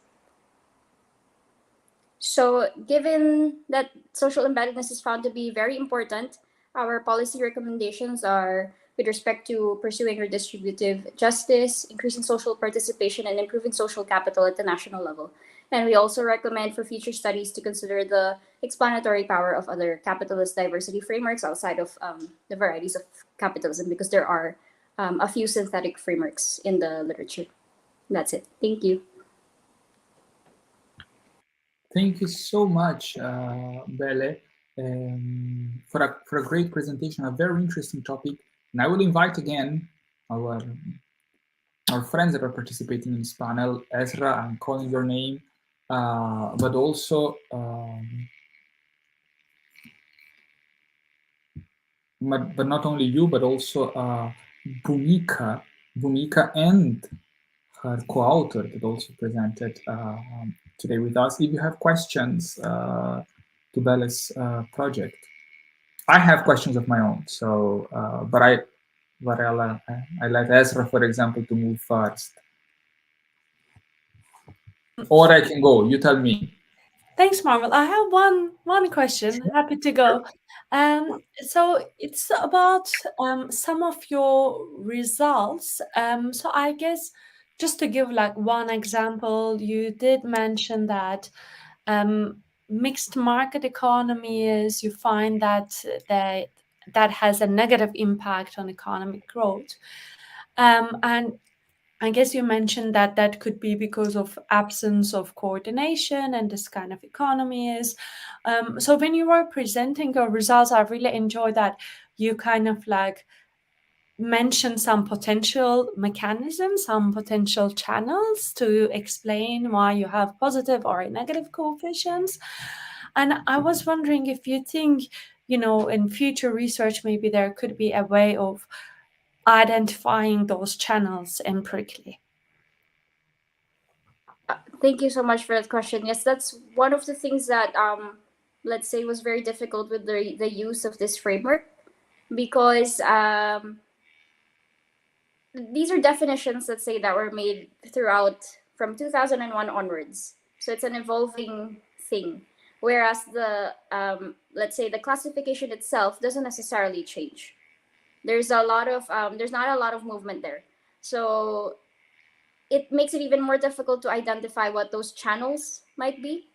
So given that social embeddedness is found to be very important, our policy recommendations are with respect to pursuing redistributive justice, increasing social participation, and improving social capital at the national level. And we also recommend for future studies to consider the explanatory power of other capitalist diversity frameworks outside of the varieties of capitalism, because there are a few synthetic frameworks in the literature. That's it. Thank you. Thank you so much, Belle, for a great presentation, a very interesting topic. And I will invite again our friends that are participating in this panel. Ezra, I'm calling your name, but also but not only you, but also Bhumika and her co-author that also presented today with us. If you have questions to Belle's project, I have questions of my own. So, but I let Ezra, for example, to move first, or I can go. You tell me. Thanks, Marvel. I have one question. Happy to go. So it's about some of your results. So I guess just to give like one example, you did mention that mixed market economy is, you find that that has a negative impact on economic growth. And I guess you mentioned that that could be because of absence of coordination and this kind of economies. So when you were presenting your results, I really enjoyed that you kind of like mention some potential mechanisms, some potential channels to explain why you have positive or negative coefficients. And I was wondering if you think, in future research, maybe there could be a way of identifying those channels empirically. Thank you so much for that question. Yes, that's one of the things that let's say was very difficult with the use of this framework, because these are definitions, let's say, that were made throughout from 2001 onwards. So it's an evolving thing. Whereas the let's say the classification itself doesn't necessarily change. There's not a lot of movement there. So it makes it even more difficult to identify what those channels might be,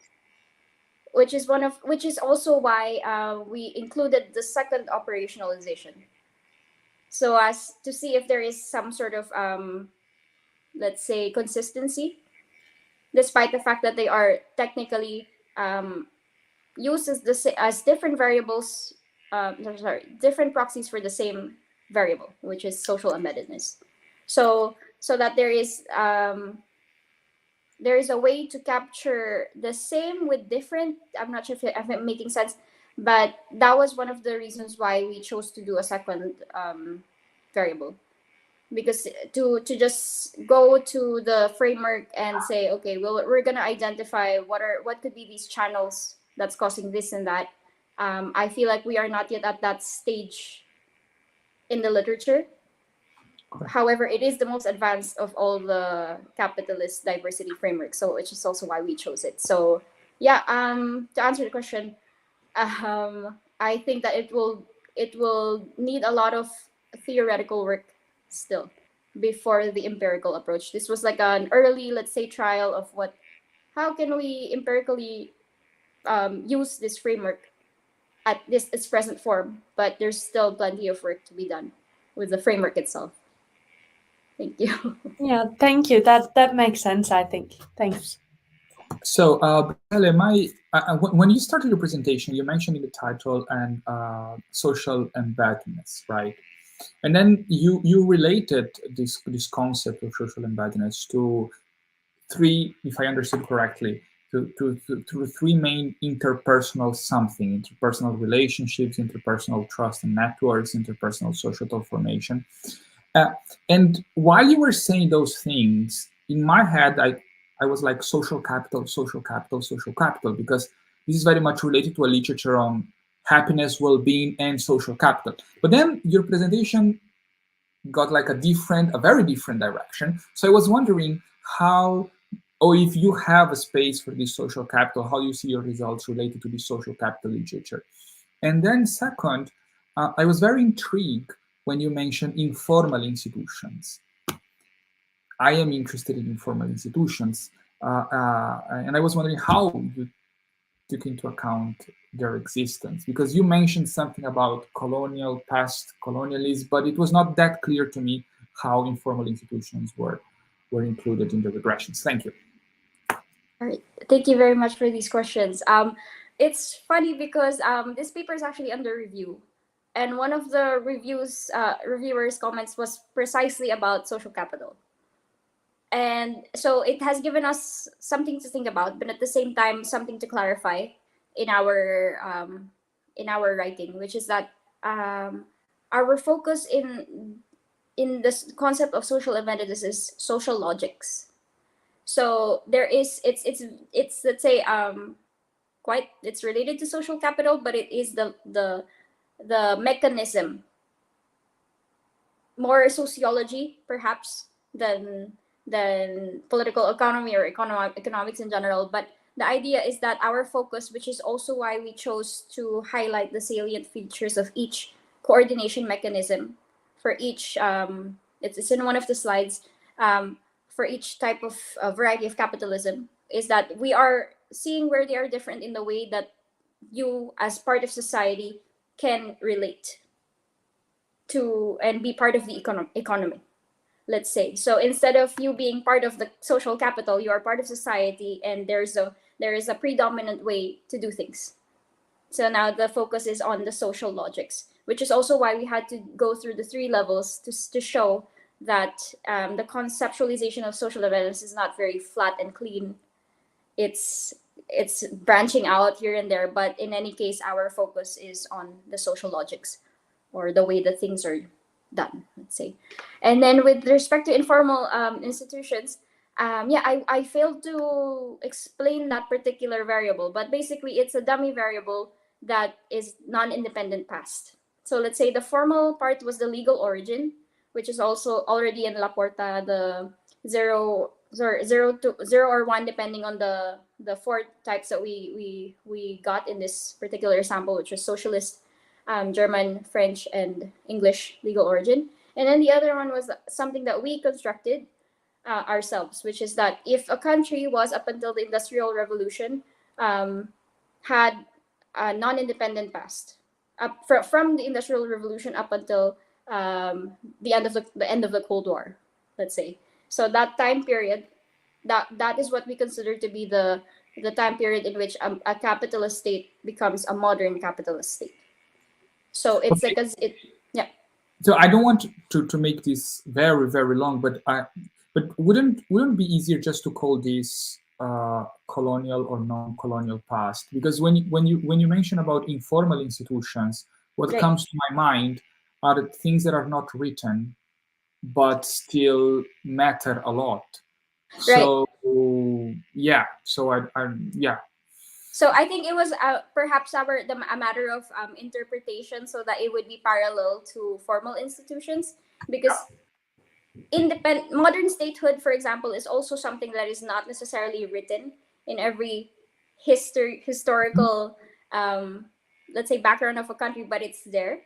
which is also why we included the second operationalization, so as to see if there is some sort of let's say consistency, despite the fact that they are technically used as different variables, different proxies for the same variable, which is social embeddedness. So that there is a way to capture the same with different. I'm not sure if I'm making sense, but that was one of the reasons why we chose to do a second variable, because to just go to the framework and say, okay, well, we're gonna identify what could be these channels that's causing this and that. I feel like we are not yet at that stage in the literature. However, it is the most advanced of all the capitalist diversity frameworks, so which is also why we chose it. So yeah, to answer the question, I think that it will need a lot of theoretical work still before the empirical approach. This was like an early, let's say, trial of how can we empirically use this framework at its present form, but there's still plenty of work to be done with the framework itself. Thank you. Yeah, thank you. That makes sense, I think. Thanks. So, Belle, when you started your presentation, you mentioned in the title and social embeddedness, right? And then you related this concept of social embeddedness to three, if I understood correctly, to three main interpersonal something: interpersonal relationships, interpersonal trust and networks, interpersonal social formation. And while you were saying those things, in my head, I was like social capital, social capital, social capital, because this is very much related to a literature on happiness, well-being, and social capital. But then your presentation got like a very different direction. So I was wondering how, or if you have a space for this social capital, how you see your results related to this social capital literature. And then second, I was very intrigued when you mentioned informal institutions. I am interested in informal institutions, and I was wondering how you took into account their existence, because you mentioned something about past colonialism, but it was not that clear to me how informal institutions were included in the regressions. Thank you. All right, thank you very much for these questions. It's funny because this paper is actually under review, and one of the reviewers' comments was precisely about social capital. And so it has given us something to think about, but at the same time, something to clarify in our writing, which is that our focus in this concept of social embeddedness is social logics. So there is it's let's say it's related to social capital, but it is the mechanism, more sociology perhaps than political economy or economics in general. But the idea is that our focus, which is also why we chose to highlight the salient features of each coordination mechanism for each, it's in one of the slides, for each type of variety of capitalism, is that we are seeing where they are different in the way that you, as part of society, can relate to and be part of the economy. let's say. So instead of you being part of the social capital, you are part of society, and there is a predominant way to do things. So now the focus is on the social logics, which is also why we had to go through the 3 levels to show that the conceptualization of social development is not very flat and clean. It's branching out here and there, but in any case, our focus is on the social logics, or the way that things are done, let's say. And then with respect to informal institutions, I failed to explain that particular variable, but basically it's a dummy variable that is non-independent past. So let's say the formal part was the legal origin, which is also already in La Porta, the 0 or 1, depending on the 4 types that we got in this particular sample, which was socialist, German, French, and English legal origin. And then the other one was something that we constructed ourselves, which is that if a country was, up until the Industrial Revolution, had a non-independent past, from the Industrial Revolution up until the end of the Cold War, let's say. So that time period, that is what we consider to be the time period in which a capitalist state becomes a modern capitalist state. So it's Okay. because yeah. So I don't want to make this very, very long, but wouldn't it be easier just to call this colonial or non-colonial past? Because when you mention about informal institutions, what Right. comes to my mind are the things that are not written, but still matter a lot. So yeah, so I yeah. So I think it was perhaps a matter of interpretation, so that it would be parallel to formal institutions, because modern statehood, for example, is also something that is not necessarily written in every historical, let's say, background of a country, but it's there.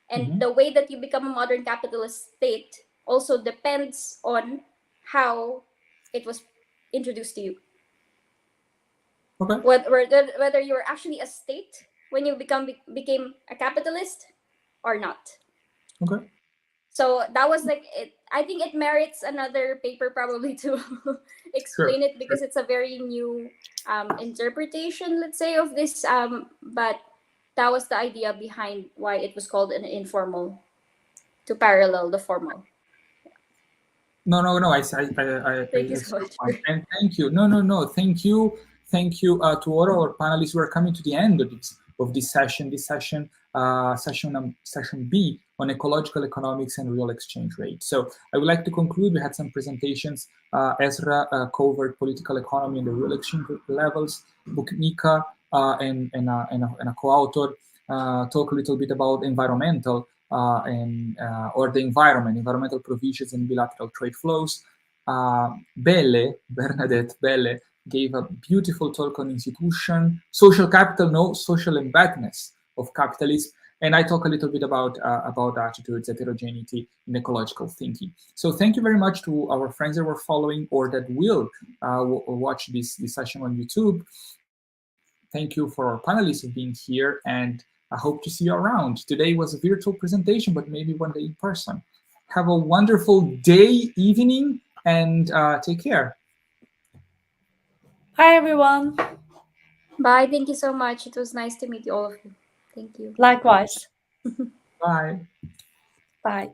And the way that you become a modern capitalist state also depends on how it was introduced to you. Okay. Whether you're actually a state when you became a capitalist or not. Okay. So that was like it. I think it merits another paper probably to explain it, because it's a very new interpretation, let's say, of this. But that was the idea behind why it was called an informal, to parallel the formal. No. Thank you so much. And thank you. No. Thank you to all our panelists. We're coming to the end of this session. Session B on ecological economics and real exchange rate. So I would like to conclude. We had some presentations. Ezra covered political economy and the real exchange levels. Buknika and a co-author talk a little bit about environmental or the environmental provisions and bilateral trade flows. Bernadette Belle gave a beautiful talk on institution, social capital, no social embeddedness of capitalism. And I talk a little bit about attitudes, heterogeneity in ecological thinking. So thank you very much to our friends that were following or that will watch this session on YouTube. Thank you for our panelists for being here, and I hope to see you around. Today was a virtual presentation, but maybe one day in person. Have a wonderful day, evening, and take care. Hi, everyone. Bye. Thank you so much. It was nice to meet all of you. Thank you. Likewise. Bye. Bye.